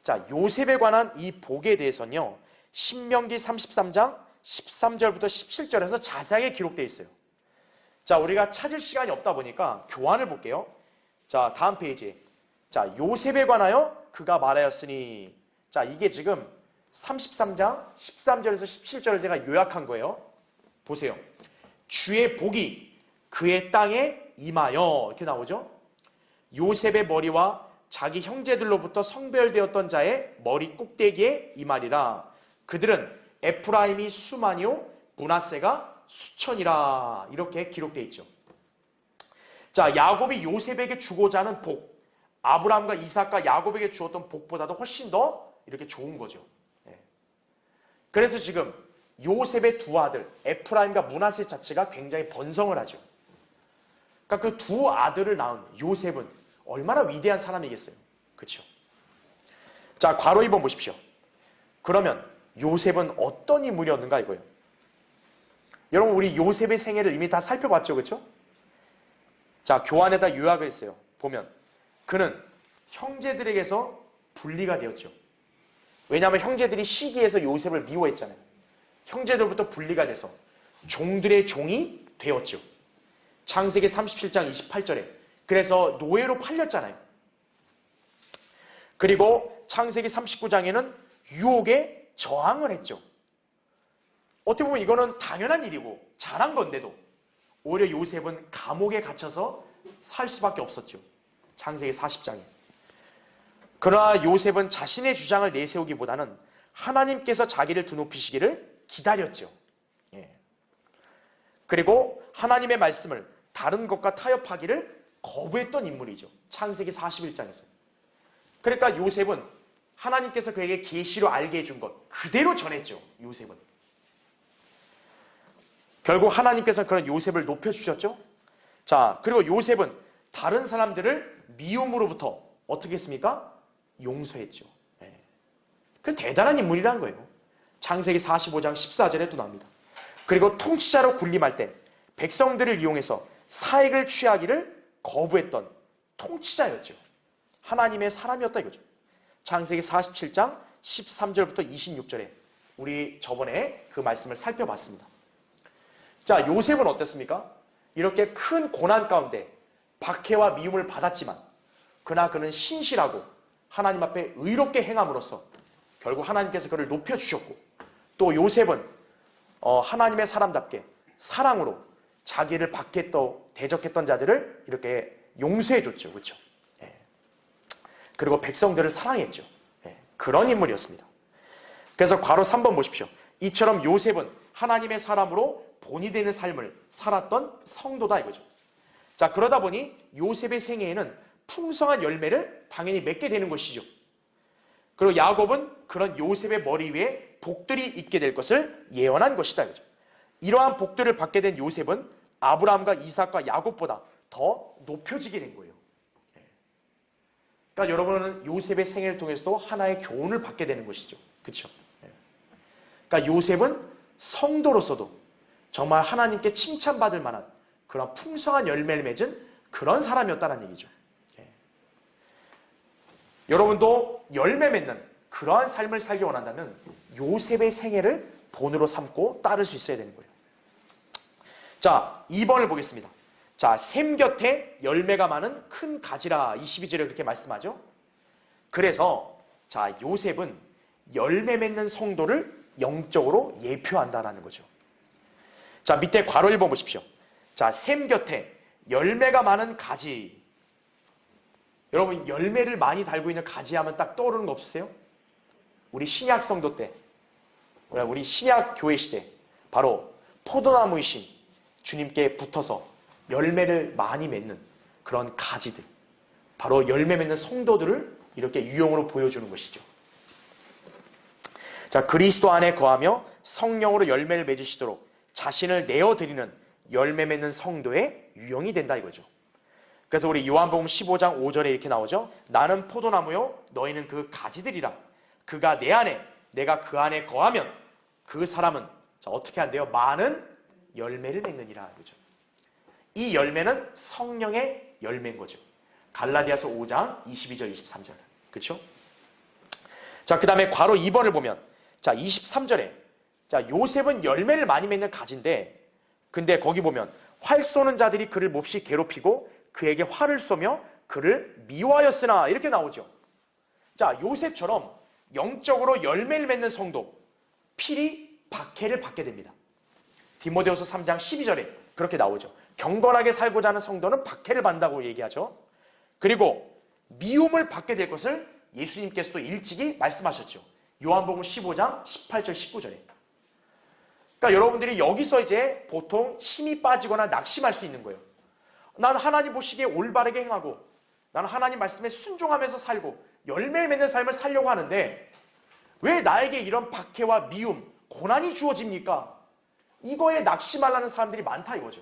자, 요셉에 관한 이 복에 대해서는요, 신명기 33장 13절부터 17절에서 자세하게 기록되어 있어요. 자, 우리가 찾을 시간이 없다 보니까 교환을 볼게요. 자, 다음 페이지. 자, 요셉에 관하여 그가 말하였으니. 자, 이게 지금 33장 13절에서 17절을 제가 요약한 거예요. 보세요. 주의 복이 그의 땅에 임하여 이렇게 나오죠. 요셉의 머리와 자기 형제들로부터 성별되었던 자의 머리 꼭대기에 임하리라. 그들은 에프라임이 수만이요 므낫세가 수천이라. 이렇게 기록되어 있죠. 자, 야곱이 요셉에게 주고자 하는 복, 아브라함과 이삭과 야곱에게 주었던 복보다도 훨씬 더 이렇게 좋은 거죠. 그래서 지금 요셉의 두 아들 에프라임과 므낫세 자체가 굉장히 번성을 하죠. 그러니까 그 두 아들을 낳은 요셉은 얼마나 위대한 사람이겠어요. 그렇죠? 자, 괄호 2번 보십시오. 그러면 요셉은 어떤 인물이었는가 이거예요. 여러분, 우리 요셉의 생애를 이미 다 살펴봤죠. 그렇죠? 자, 교환에다 요약을 했어요. 보면 그는 형제들에게서 분리가 되었죠. 왜냐하면 형제들이 시기해서 요셉을 미워했잖아요. 형제들부터 분리가 돼서 종들의 종이 되었죠. 창세기 37장 28절에 그래서 노예로 팔렸잖아요. 그리고 창세기 39장에는 유혹에 저항을 했죠. 어떻게 보면 이거는 당연한 일이고 잘한 건데도 오히려 요셉은 감옥에 갇혀서 살 수밖에 없었죠. 창세기 40장에. 그러나 요셉은 자신의 주장을 내세우기보다는 하나님께서 자기를 드높이시기를 기다렸죠. 그리고 하나님의 말씀을 다른 것과 타협하기를 거부했던 인물이죠. 창세기 41장에서. 그러니까 요셉은 하나님께서 그에게 계시로 알게 해준 것 그대로 전했죠. 요셉은. 결국 하나님께서 그런 요셉을 높여주셨죠. 자, 그리고 요셉은 다른 사람들을 미움으로부터 어떻게 했습니까? 용서했죠. 그래서 대단한 인물이라는 거예요. 창세기 45장 14절에 또 나옵니다. 그리고 통치자로 군림할 때 백성들을 이용해서 사익을 취하기를 거부했던 통치자였죠. 하나님의 사람이었다 이거죠. 창세기 47장 13절부터 26절에 우리 저번에 그 말씀을 살펴봤습니다. 자, 요셉은 어땠습니까? 이렇게 큰 고난 가운데 박해와 미움을 받았지만 그러나 그는 신실하고 하나님 앞에 의롭게 행함으로써 결국 하나님께서 그를 높여주셨고 또 요셉은 하나님의 사람답게 사랑으로 자기를 대적했던 자들을 이렇게 용서해줬죠. 그렇죠? 그리고 백성들을 사랑했죠. 그런 인물이었습니다. 그래서 괄호 3번 보십시오. 이처럼 요셉은 하나님의 사람으로 본이 되는 삶을 살았던 성도다 이거죠. 자, 그러다 보니 요셉의 생애에는 풍성한 열매를 당연히 맺게 되는 것이죠. 그리고 야곱은 그런 요셉의 머리 위에 복들이 있게 될 것을 예언한 것이다 이거죠. 이러한 복들을 받게 된 요셉은 아브라함과 이삭과 야곱보다 더 높여지게 된 거예요. 그러니까 여러분은 요셉의 생애를 통해서도 하나의 교훈을 받게 되는 것이죠. 그렇죠? 그러니까 요셉은 성도로서도 정말 하나님께 칭찬받을 만한 그런 풍성한 열매를 맺은 그런 사람이었다는 얘기죠. 여러분도 열매 맺는 그러한 삶을 살기 원한다면 요셉의 생애를 본으로 삼고 따를 수 있어야 되는 거예요. 자, 2번을 보겠습니다. 자, 샘 곁에 열매가 많은 큰 가지라 22절에 그렇게 말씀하죠. 그래서 자, 요셉은 열매 맺는 성도를 영적으로 예표한다라는 거죠. 자, 밑에 괄호 1번 보십시오. 자, 샘 곁에 열매가 많은 가지. 여러분, 열매를 많이 달고 있는 가지 하면 딱 떠오르는 거 없으세요? 우리 신약 성도 때, 우리 신약 교회 시대, 바로 포도나무이신 주님께 붙어서 열매를 많이 맺는 그런 가지들, 바로 열매 맺는 성도들을 이렇게 유형으로 보여주는 것이죠. 자, 그리스도 안에 거하며 성령으로 열매를 맺으시도록 자신을 내어드리는 열매 맺는 성도의 유형이 된다 이거죠. 그래서 우리 요한복음 15장 5절에 이렇게 나오죠. 나는 포도나무요 너희는 그 가지들이라. 그가 내 안에 내가 그 안에 거하면 그 사람은 자, 어떻게 한대요? 많은 열매를 맺느니라 그죠. 이 열매는 성령의 열매인 거죠. 갈라디아서 5장 22절 23절 그렇죠? 자, 그 다음에 괄호 2번을 보면 자 23절에 자 요셉은 열매를 많이 맺는 가지인데 근데 거기 보면 활 쏘는 자들이 그를 몹시 괴롭히고 그에게 활을 쏘며 그를 미워하였으나 이렇게 나오죠. 자, 요셉처럼 영적으로 열매를 맺는 성도 필히 박해를 받게 됩니다. 디모데후서 3장 12절에 그렇게 나오죠. 경건하게 살고자 하는 성도는 박해를 받는다고 얘기하죠. 그리고 미움을 받게 될 것을 예수님께서도 일찍이 말씀하셨죠. 요한복음 15장 18절 19절에. 그러니까 여러분들이 여기서 이제 보통 힘이 빠지거나 낙심할 수 있는 거예요. 난 하나님 보시기에 올바르게 행하고 나는 하나님 말씀에 순종하면서 살고 열매를 맺는 삶을 살려고 하는데 왜 나에게 이런 박해와 미움, 고난이 주어집니까? 이거에 낙심하려는 사람들이 많다 이거죠.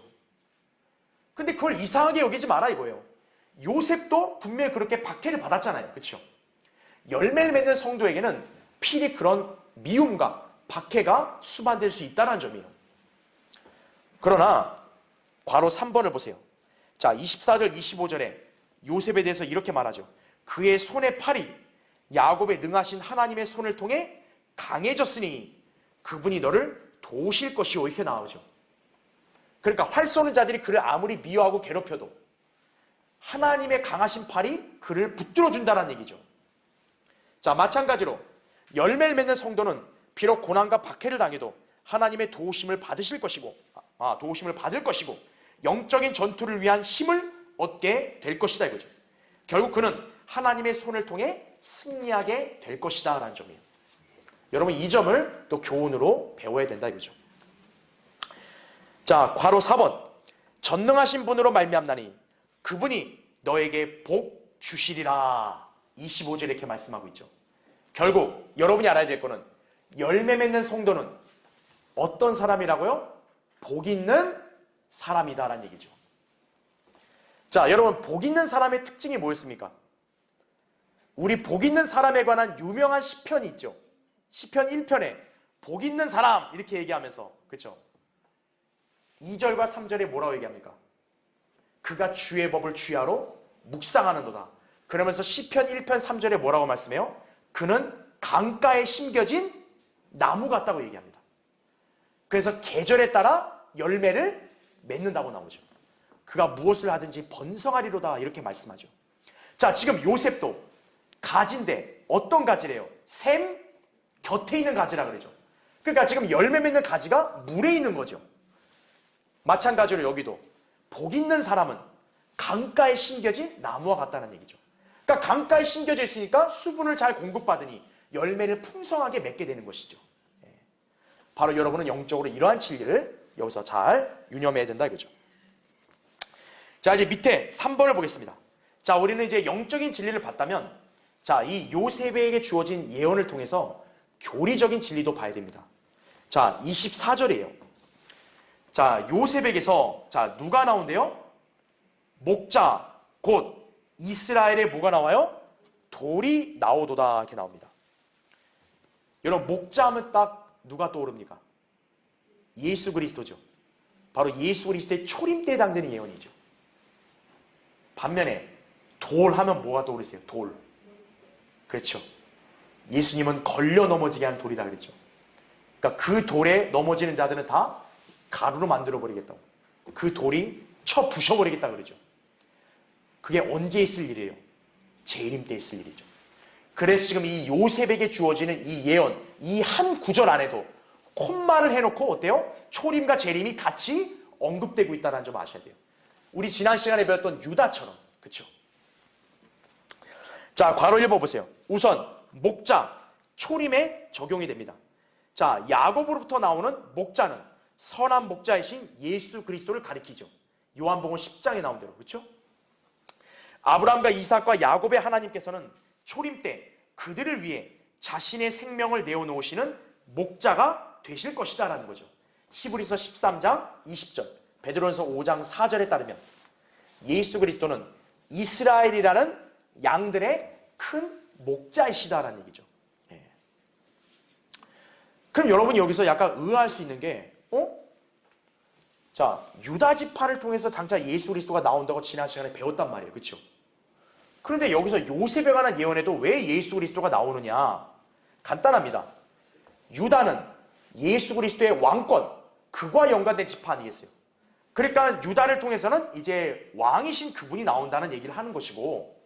근데 그걸 이상하게 여기지 마라 이거예요. 요셉도 분명히 그렇게 박해를 받았잖아요. 그렇죠? 열매를 맺는 성도에게는 필히 그런 미움과 박해가 수반될 수 있다는 점이에요. 그러나 괄호 3번을 보세요. 자, 24절 25절에 요셉에 대해서 이렇게 말하죠. 그의 손의 팔이 야곱의 능하신 하나님의 손을 통해 강해졌으니 그분이 너를 도우실 것이오 이렇게 나오죠. 그러니까 활 쏘는 자들이 그를 아무리 미워하고 괴롭혀도 하나님의 강하신 팔이 그를 붙들어 준다는 얘기죠. 자, 마찬가지로 열매를 맺는 성도는 비록 고난과 박해를 당해도 하나님의 도우심을 받으실 것이고 도우심을 받을 것이고 영적인 전투를 위한 힘을 얻게 될 것이다 이거죠. 결국 그는 하나님의 손을 통해 승리하게 될 것이다 라는 점이에요. 여러분 이 점을 또 교훈으로 배워야 된다 이거죠. 자, 괄호 4번 전능하신 분으로 말미암나니 그분이 너에게 복 주시리라 25절에 이렇게 말씀하고 있죠. 결국 여러분이 알아야 될 거는 열매 맺는 성도는 어떤 사람이라고요? 복 있는 사람이다라는 얘기죠. 자, 여러분 복 있는 사람의 특징이 뭐였습니까? 우리 복 있는 사람에 관한 유명한 시편이 있죠. 시편 1편에 복 있는 사람 이렇게 얘기하면서 그렇죠? 2절과 3절에 뭐라고 얘기합니까? 그가 주의 법을 주야로 묵상하는도다. 그러면서 시편 1편 3절에 뭐라고 말씀해요? 그는 강가에 심겨진 나무 같다고 얘기합니다. 그래서 계절에 따라 열매를 맺는다고 나오죠. 그가 무엇을 하든지 번성하리로다 이렇게 말씀하죠. 자, 지금 요셉도 가지인데 어떤 가지래요? 샘 곁에 있는 가지라 그러죠. 그러니까 지금 열매 맺는 가지가 물에 있는 거죠. 마찬가지로 여기도 복 있는 사람은 강가에 심겨진 나무와 같다는 얘기죠. 그러니까 강가에 심겨져 있으니까 수분을 잘 공급받으니 열매를 풍성하게 맺게 되는 것이죠. 바로 여러분은 영적으로 이러한 진리를 여기서 잘 유념해야 된다 이거죠. 자, 이제 밑에 3번을 보겠습니다. 자, 우리는 이제 영적인 진리를 봤다면 자, 이 요셉에게 주어진 예언을 통해서 교리적인 진리도 봐야 됩니다. 자, 24절이에요. 자, 요셉에게서 자, 누가 나온대요? 목자 곧 이스라엘의 뭐가 나와요? 돌이 나오도다 이렇게 나옵니다. 여러분 목자 하면 딱 누가 떠오릅니까? 예수 그리스도죠. 바로 예수 그리스도의 초림 때에 해당되는 예언이죠. 반면에 돌 하면 뭐가 떠오르세요? 돌. 그렇죠. 예수님은 걸려 넘어지게 한 돌이다 그랬죠. 그러니까 그 돌에 넘어지는 자들은 다 가루로 만들어 버리겠다고. 그 돌이 쳐 부셔버리겠다 그러죠. 그게 언제 있을 일이에요? 재림 때 있을 일이죠. 그래서 지금 이 요셉에게 주어지는 이 예언, 이 한 구절 안에도 콤마를 해놓고 어때요? 초림과 재림이 같이 언급되고 있다는 점 아셔야 돼요. 우리 지난 시간에 배웠던 유다처럼. 그렇죠? 자, 괄호 1번 보세요. 우선 목자, 초림에 적용이 됩니다. 자, 야곱으로부터 나오는 목자는 선한 목자이신 예수 그리스도를 가리키죠. 요한복음 10장에 나온 대로. 그렇죠? 아브라함과 이삭과 야곱의 하나님께서는 초림 때 그들을 위해 자신의 생명을 내어놓으시는 목자가 되실 것이다 라는 거죠. 히브리서 13장 20절, 베드로전서 5장 4절에 따르면 예수 그리스도는 이스라엘이라는 양들의 큰 목자이시다라는 얘기죠. 예. 그럼 여러분이 여기서 약간 의아할 수 있는 게 자, 유다 지파를 통해서 장차 예수 그리스도가 나온다고 지난 시간에 배웠단 말이에요. 그렇죠? 그런데 여기서 요셉에 관한 예언에도 왜 예수 그리스도가 나오느냐? 간단합니다. 유다는 예수 그리스도의 왕권, 그와 연관된 지파 아니겠어요? 그러니까 유다를 통해서는 이제 왕이신 그분이 나온다는 얘기를 하는 것이고,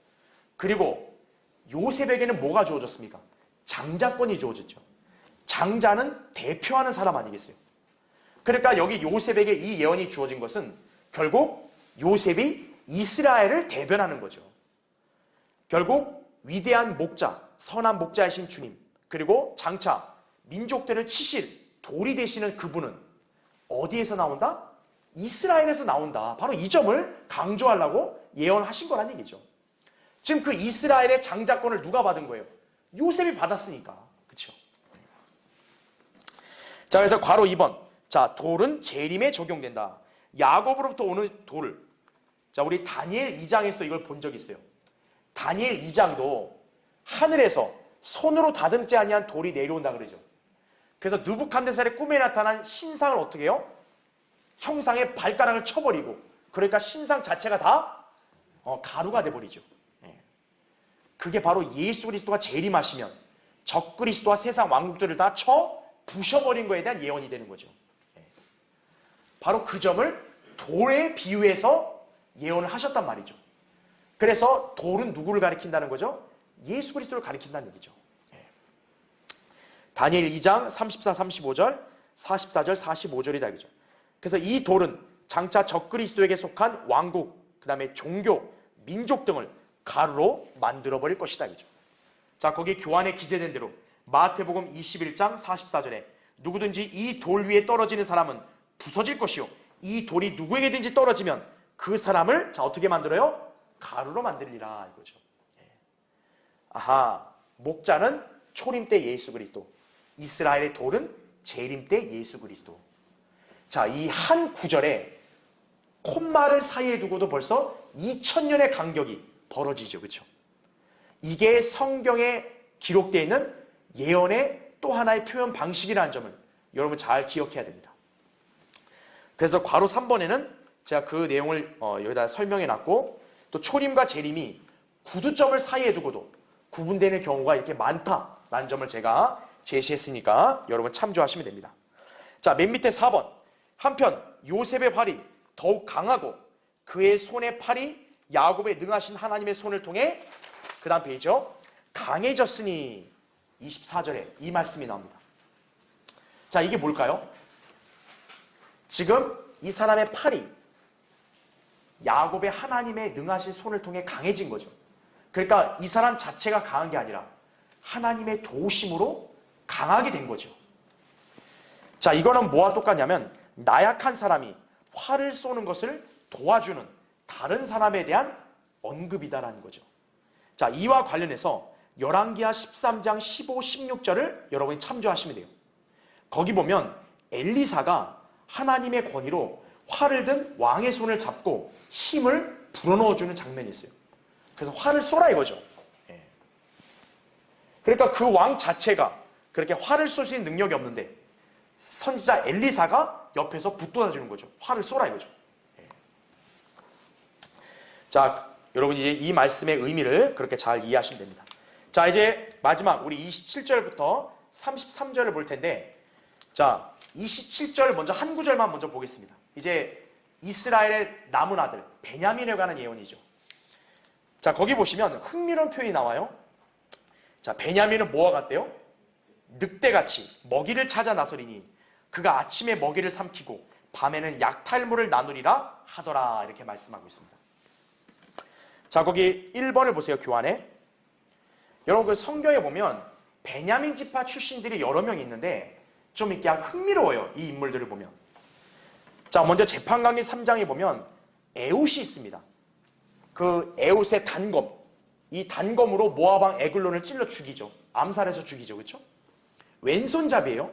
그리고 요셉에게는 뭐가 주어졌습니까? 장자권이 주어졌죠. 장자는 대표하는 사람 아니겠어요? 그러니까 여기 요셉에게 이 예언이 주어진 것은 결국 요셉이 이스라엘을 대변하는 거죠. 결국 위대한 목자, 선한 목자이신 주님, 그리고 장차 민족들을 치실 돌이 되시는 그분은 어디에서 나온다? 이스라엘에서 나온다. 바로 이 점을 강조하려고 예언하신 거란 얘기죠. 지금 그 이스라엘의 장자권을 누가 받은 거예요? 요셉이 받았으니까. 그렇죠? 자, 그래서 괄호 2번. 자, 돌은 재림에 적용된다. 야곱으로부터 오는 돌을. 자, 우리 다니엘 2장에서 이걸 본 적이 있어요. 다니엘 2장도 하늘에서 손으로 다듬지 아니한 돌이 내려온다 그러죠. 그래서 느부갓네살의 꿈에 나타난 신상을 어떻게 해요? 형상의 발가락을 쳐버리고, 그러니까 신상 자체가 다 가루가 돼버리죠. 그게 바로 예수 그리스도가 재림하시면 적그리스도와 세상 왕국들을 다 쳐 부셔버린 거에 대한 예언이 되는 거죠. 바로 그 점을 돌에 비유해서 예언을 하셨단 말이죠. 그래서 돌은 누구를 가리킨다는 거죠? 예수 그리스도를 가리킨다는 얘기죠. 다니엘 2장 34, 35절, 44절, 45절이다 이거죠. 그래서 이 돌은 장차 적그리스도에게 속한 왕국, 그 다음에 종교, 민족 등을 가루로 만들어버릴 것이다 이거죠. 자, 거기 교환에 기재된 대로 마태복음 21장 44절에 누구든지 이 돌 위에 떨어지는 사람은 부서질 것이요, 이 돌이 누구에게든지 떨어지면 그 사람을 자 어떻게 만들어요? 가루로 만들리라 이거죠. 아하, 목자는 초림 때 예수 그리스도, 이스라엘의 돌은 재림 때 예수 그리스도. 자, 이 한 구절에 콤마를 사이에 두고도 벌써 2000년의 간격이 벌어지죠. 그렇죠? 이게 성경에 기록되어 있는 예언의 또 하나의 표현 방식이라는 점을 여러분 잘 기억해야 됩니다. 그래서 괄호 3번에는 제가 그 내용을 여기다 설명해 놨고, 또 초림과 재림이 구두점을 사이에 두고도 구분되는 경우가 이렇게 많다라는 점을 제가 제시했으니까 여러분 참조하시면 됩니다. 자, 맨 밑에 4번. 한편 요셉의 팔이 더욱 강하고 그의 손의 팔이 야곱의 능하신 하나님의 손을 통해, 그 다음 페이지죠, 강해졌으니 24절에 이 말씀이 나옵니다. 자, 이게 뭘까요? 지금 이 사람의 팔이 야곱의 하나님의 능하신 손을 통해 강해진 거죠. 그러니까 이 사람 자체가 강한 게 아니라 하나님의 도우심으로 강하게 된 거죠. 자, 이거는 뭐와 똑같냐면 나약한 사람이 활을 쏘는 것을 도와주는 다른 사람에 대한 언급이다라는 거죠. 자, 이와 관련해서 열왕기하 13장 15, 16절을 여러분이 참조하시면 돼요. 거기 보면 엘리사가 하나님의 권위로 활을 든 왕의 손을 잡고 힘을 불어넣어주는 장면이 있어요. 그래서 활을 쏘라 이거죠. 그러니까 그 왕 자체가 그렇게 활을 쏠 수 있는 능력이 없는데 선지자 엘리사가 옆에서 붙돋아주는 거죠. 활을 쏘라 이거죠. 자, 여러분 이제 이 말씀의 의미를 그렇게 잘 이해하시면 됩니다. 자, 이제 마지막 우리 27절부터 33절을 볼 텐데, 자, 27절 먼저 한 구절만 먼저 보겠습니다. 이제 이스라엘의 남은 아들 베냐민에 관한 예언이죠. 자, 거기 보시면 흥미로운 표현이 나와요. 자, 베냐민은 뭐와 같대요? 늑대같이 먹이를 찾아 나서리니 그가 아침에 먹이를 삼키고 밤에는 약탈물을 나누리라 하더라, 이렇게 말씀하고 있습니다. 자, 거기 1번을 보세요. 교환에 여러분 그 성경에 보면 베냐민 지파 출신들이 여러 명 있는데 좀 이렇게 흥미로워요. 이 인물들을 보면. 자, 먼저 재판강의 3장에 보면 에웃이 있습니다. 그 에웃의 단검, 이 단검으로 모압 왕 에글론을 찔러 죽이죠. 암살해서 죽이죠. 그렇죠? 왼손잡이에요.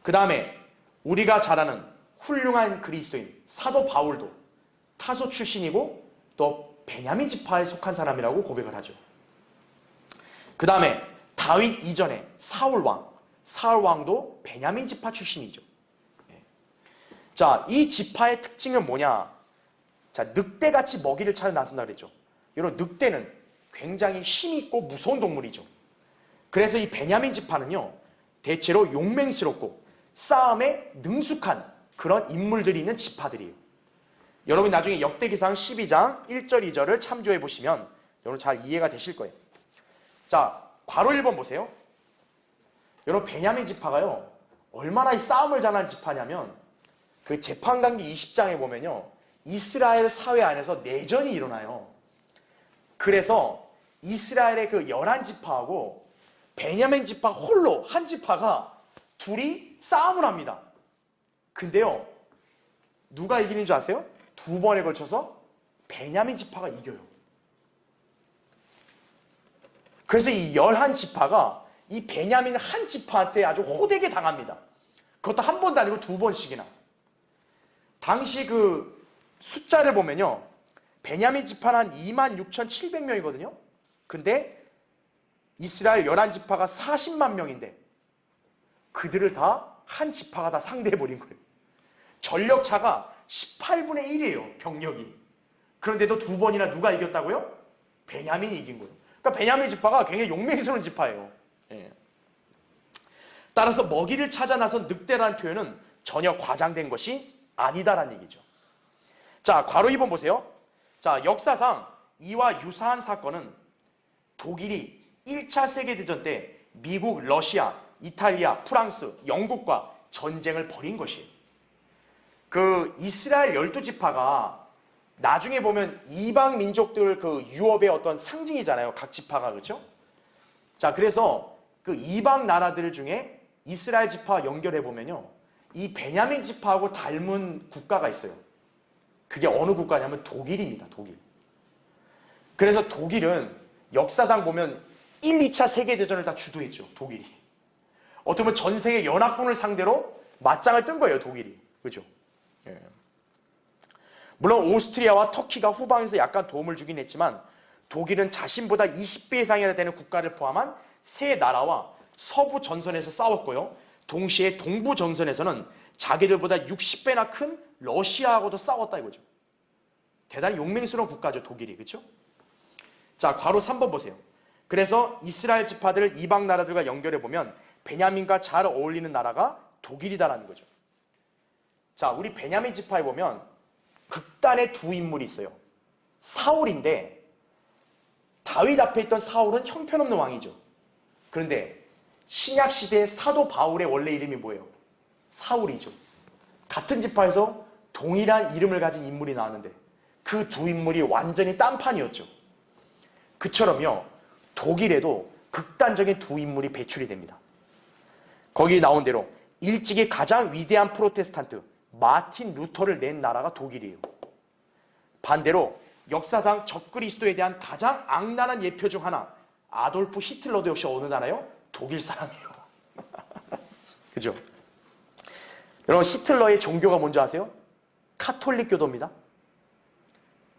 그 다음에 우리가 잘 아는 훌륭한 그리스도인 사도 바울도 타소 출신이고 또 베냐민 지파에 속한 사람이라고 고백을 하죠. 그 다음에 다윗 이전에 사울왕도 베냐민 지파 출신이죠. 자, 이 지파의 특징은 뭐냐? 자, 늑대같이 먹이를 찾아 나선다 그랬죠. 이런 늑대는 굉장히 힘있고 무서운 동물이죠. 그래서 이 베냐민 지파는요, 대체로 용맹스럽고 싸움에 능숙한 그런 인물들이 있는 지파들이에요. 여러분 나중에 역대기상 12장 1절 2절을 참조해 보시면 여러분 잘 이해가 되실 거예요. 자, 괄호 1번 보세요. 여러분 베냐민 지파가요, 얼마나 이 싸움을 잘하는 지파냐면 그 재판관기 20장에 보면요, 이스라엘 사회 안에서 내전이 일어나요. 그래서 이스라엘의 그 11지파하고 베냐민 지파 홀로 한 지파가 둘이 싸움을 합니다. 근데요, 누가 이기는 줄 아세요? 2번에 걸쳐서 베냐민 지파가 이겨요. 그래서 이 11지파가 이 베냐민 한 지파한테 아주 호되게 당합니다. 그것도 한 번도 아니고 2번씩이나. 당시 그 숫자를 보면요, 베냐민 지파는 한 26,700명이거든요. 근데 이스라엘 11지파가 40만 명인데 그들을 다 한 지파가 다 상대해버린 거예요. 전력차가 18분의 1이에요, 병력이. 그런데도 2번이나 누가 이겼다고요? 베냐민이 이긴 거예요. 그러니까 베냐민 지파가 굉장히 용맹스러운 지파예요. 예. 따라서 먹이를 찾아 나선 늑대라는 표현은 전혀 과장된 것이 아니다라는 얘기죠. 자, 괄호 2번 보세요. 자, 역사상 이와 유사한 사건은 독일이 1차 세계대전 때 미국, 러시아, 이탈리아, 프랑스, 영국과 전쟁을 벌인 것이에요. 그 이스라엘 12지파가 나중에 보면 이방 민족들 그 유업의 어떤 상징이잖아요. 각 지파가. 그렇죠? 자, 그래서 그 이방 나라들 중에 이스라엘 지파 연결해 보면요, 이 베냐민 지파하고 닮은 국가가 있어요. 그게 어느 국가냐면 독일입니다. 독일. 그래서 독일은 역사상 보면 1, 2차 세계대전을 다 주도했죠. 독일이. 어떻게 보면 전 세계 연합군을 상대로 맞짱을 뜬 거예요. 독일이. 그죠? 예. 물론 오스트리아와 터키가 후방에서 약간 도움을 주긴 했지만 독일은 자신보다 20배 이상이나 되는 국가를 포함한 세 나라와 서부 전선에서 싸웠고요. 동시에 동부 전선에서는 자기들보다 60배나 큰 러시아하고도 싸웠다 이거죠. 대단히 용맹스러운 국가죠, 독일이. 그렇죠? 자, 괄호 3번 보세요. 그래서 이스라엘 지파들을 이방 나라들과 연결해 보면 베냐민과 잘 어울리는 나라가 독일이다라는 거죠. 자, 우리 베냐민 지파에 보면 극단의 두 인물이 있어요. 사울인데 다윗 앞에 있던 사울은 형편없는 왕이죠. 그런데 신약 시대의 사도 바울의 원래 이름이 뭐예요? 사울이죠. 같은 지파에서 동일한 이름을 가진 인물이 나왔는데 그 두 인물이 완전히 딴판이었죠. 그처럼요, 독일에도 극단적인 두 인물이 배출이 됩니다. 거기 나온 대로 일찍이 가장 위대한 프로테스탄트 마틴 루터를 낸 나라가 독일이에요. 반대로 역사상 적그리스도에 대한 가장 악랄한 예표 중 하나, 아돌프 히틀러도 역시 어느 나라요? 독일 사람이에요. 그죠? 여러분, 히틀러의 종교가 뭔지 아세요? 카톨릭 교도입니다.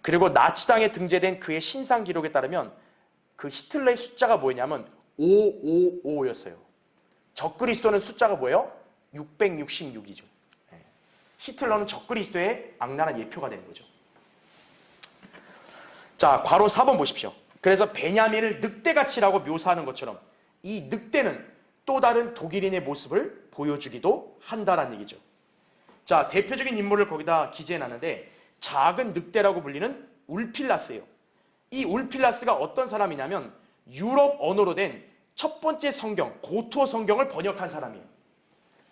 그리고 나치당에 등재된 그의 신상 기록에 따르면 그 히틀러의 숫자가 뭐였냐면 555였어요. 적그리스도는 숫자가 뭐예요? 666이죠. 히틀러는 적그리스도의 악랄한 예표가 되는 거죠. 자, 괄호 4번 보십시오. 그래서 베냐민을 늑대같이라고 묘사하는 것처럼 이 늑대는 또 다른 독일인의 모습을 보여주기도 한다는 얘기죠. 자, 대표적인 인물을 거기다 기재해놨는데 작은 늑대라고 불리는 울필라스예요. 이 울필라스가 어떤 사람이냐면 유럽 언어로 된 첫 번째 성경, 고토 성경을 번역한 사람이에요.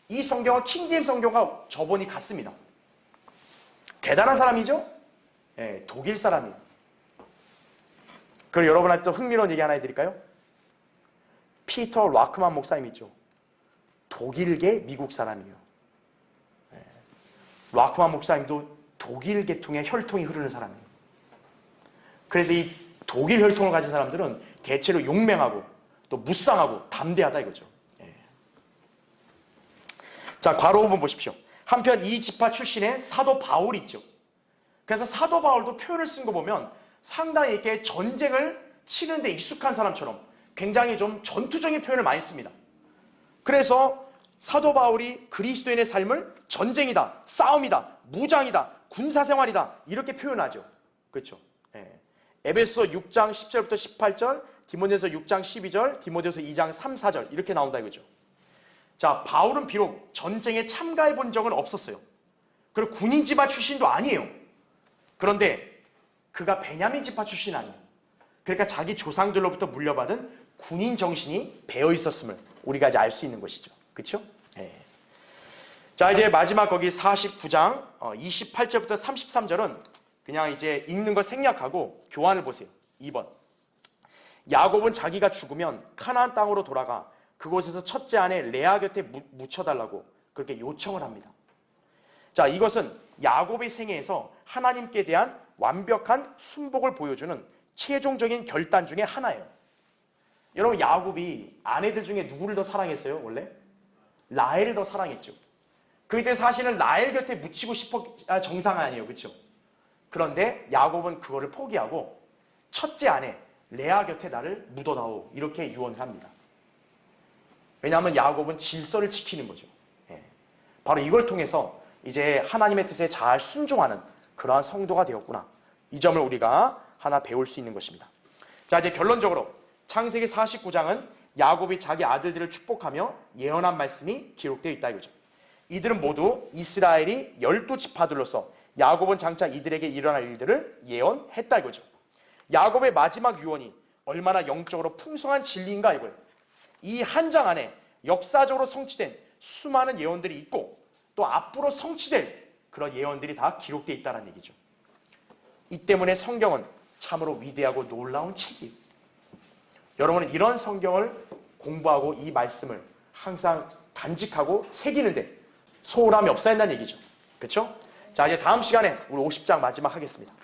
이 성경과 킹제임스 성경과 저번이 같습니다. 대단한 사람이죠? 네, 독일 사람이에요. 그리고 여러분한테 또 흥미로운 얘기 하나 해드릴까요? 피터 락크만 목사님 있죠? 독일계 미국 사람이에요. 네. 락크만 목사님도 독일 계통의 혈통이 흐르는 사람이에요. 그래서 이 독일 혈통을 가진 사람들은 대체로 용맹하고 또 무쌍하고 담대하다 이거죠. 예. 자, 괄호 부분 보십시오. 한편 이 지파 출신의 사도 바울이 있죠. 그래서 사도 바울도 표현을 쓴 거 보면 상당히 이렇게 전쟁을 치는데 익숙한 사람처럼 굉장히 좀 전투적인 표현을 많이 씁니다. 그래서 사도 바울이 그리스도인의 삶을 전쟁이다, 싸움이다, 무장이다, 군사생활이다 이렇게 표현하죠. 그렇죠? 예. 에베소 6장 10절부터 18절, 디모데서 6장 12절, 디모데서 2장 3, 4절 이렇게 나온다 이거죠. 자, 바울은 비록 전쟁에 참가해 본 적은 없었어요. 그리고 군인 지파 출신도 아니에요. 그런데 그가 베냐민 지파 출신 아니에요. 그러니까 자기 조상들로부터 물려받은 군인 정신이 배어 있었음을 우리가 이제 알 수 있는 것이죠. 그렇죠? 예. 자, 이제 마지막 거기 49장 28절부터 33절은 그냥 이제 읽는 걸 생략하고 교환을 보세요. 2번. 야곱은 자기가 죽으면 카나안 땅으로 돌아가 그곳에서 첫째 아내 레아 곁에 묻혀달라고 그렇게 요청을 합니다. 자, 이것은 야곱의 생애에서 하나님께 대한 완벽한 순복을 보여주는 최종적인 결단 중에 하나예요. 여러분, 야곱이 아내들 중에 누구를 더 사랑했어요? 원래? 라헬을 더 사랑했죠. 그때 사실은 라헬 곁에 묻히고 싶어 정상 아니에요. 그렇죠? 그런데 야곱은 그거를 포기하고 첫째 아내 레아 곁에 나를 묻어다오 이렇게 유언을 합니다. 왜냐하면 야곱은 질서를 지키는 거죠. 예. 바로 이걸 통해서 이제 하나님의 뜻에 잘 순종하는 그러한 성도가 되었구나. 이 점을 우리가 하나 배울 수 있는 것입니다. 자, 이제 결론적으로 창세기 49장은 야곱이 자기 아들들을 축복하며 예언한 말씀이 기록되어 있다 이거죠. 이들은 모두 이스라엘이 12지파들로서 야곱은 장차 이들에게 일어날 일들을 예언했다 이거죠. 야곱의 마지막 유언이 얼마나 영적으로 풍성한 진리인가 이거예요. 이 한 장 안에 역사적으로 성취된 수많은 예언들이 있고 또 앞으로 성취될 그런 예언들이 다 기록되어 있다는 얘기죠. 이 때문에 성경은 참으로 위대하고 놀라운 책이에요. 여러분은 이런 성경을 공부하고 이 말씀을 항상 간직하고 새기는데 소홀함이 없어야 한다는 얘기죠. 그렇죠? 자, 이제 다음 시간에 우리 50장 마지막 하겠습니다.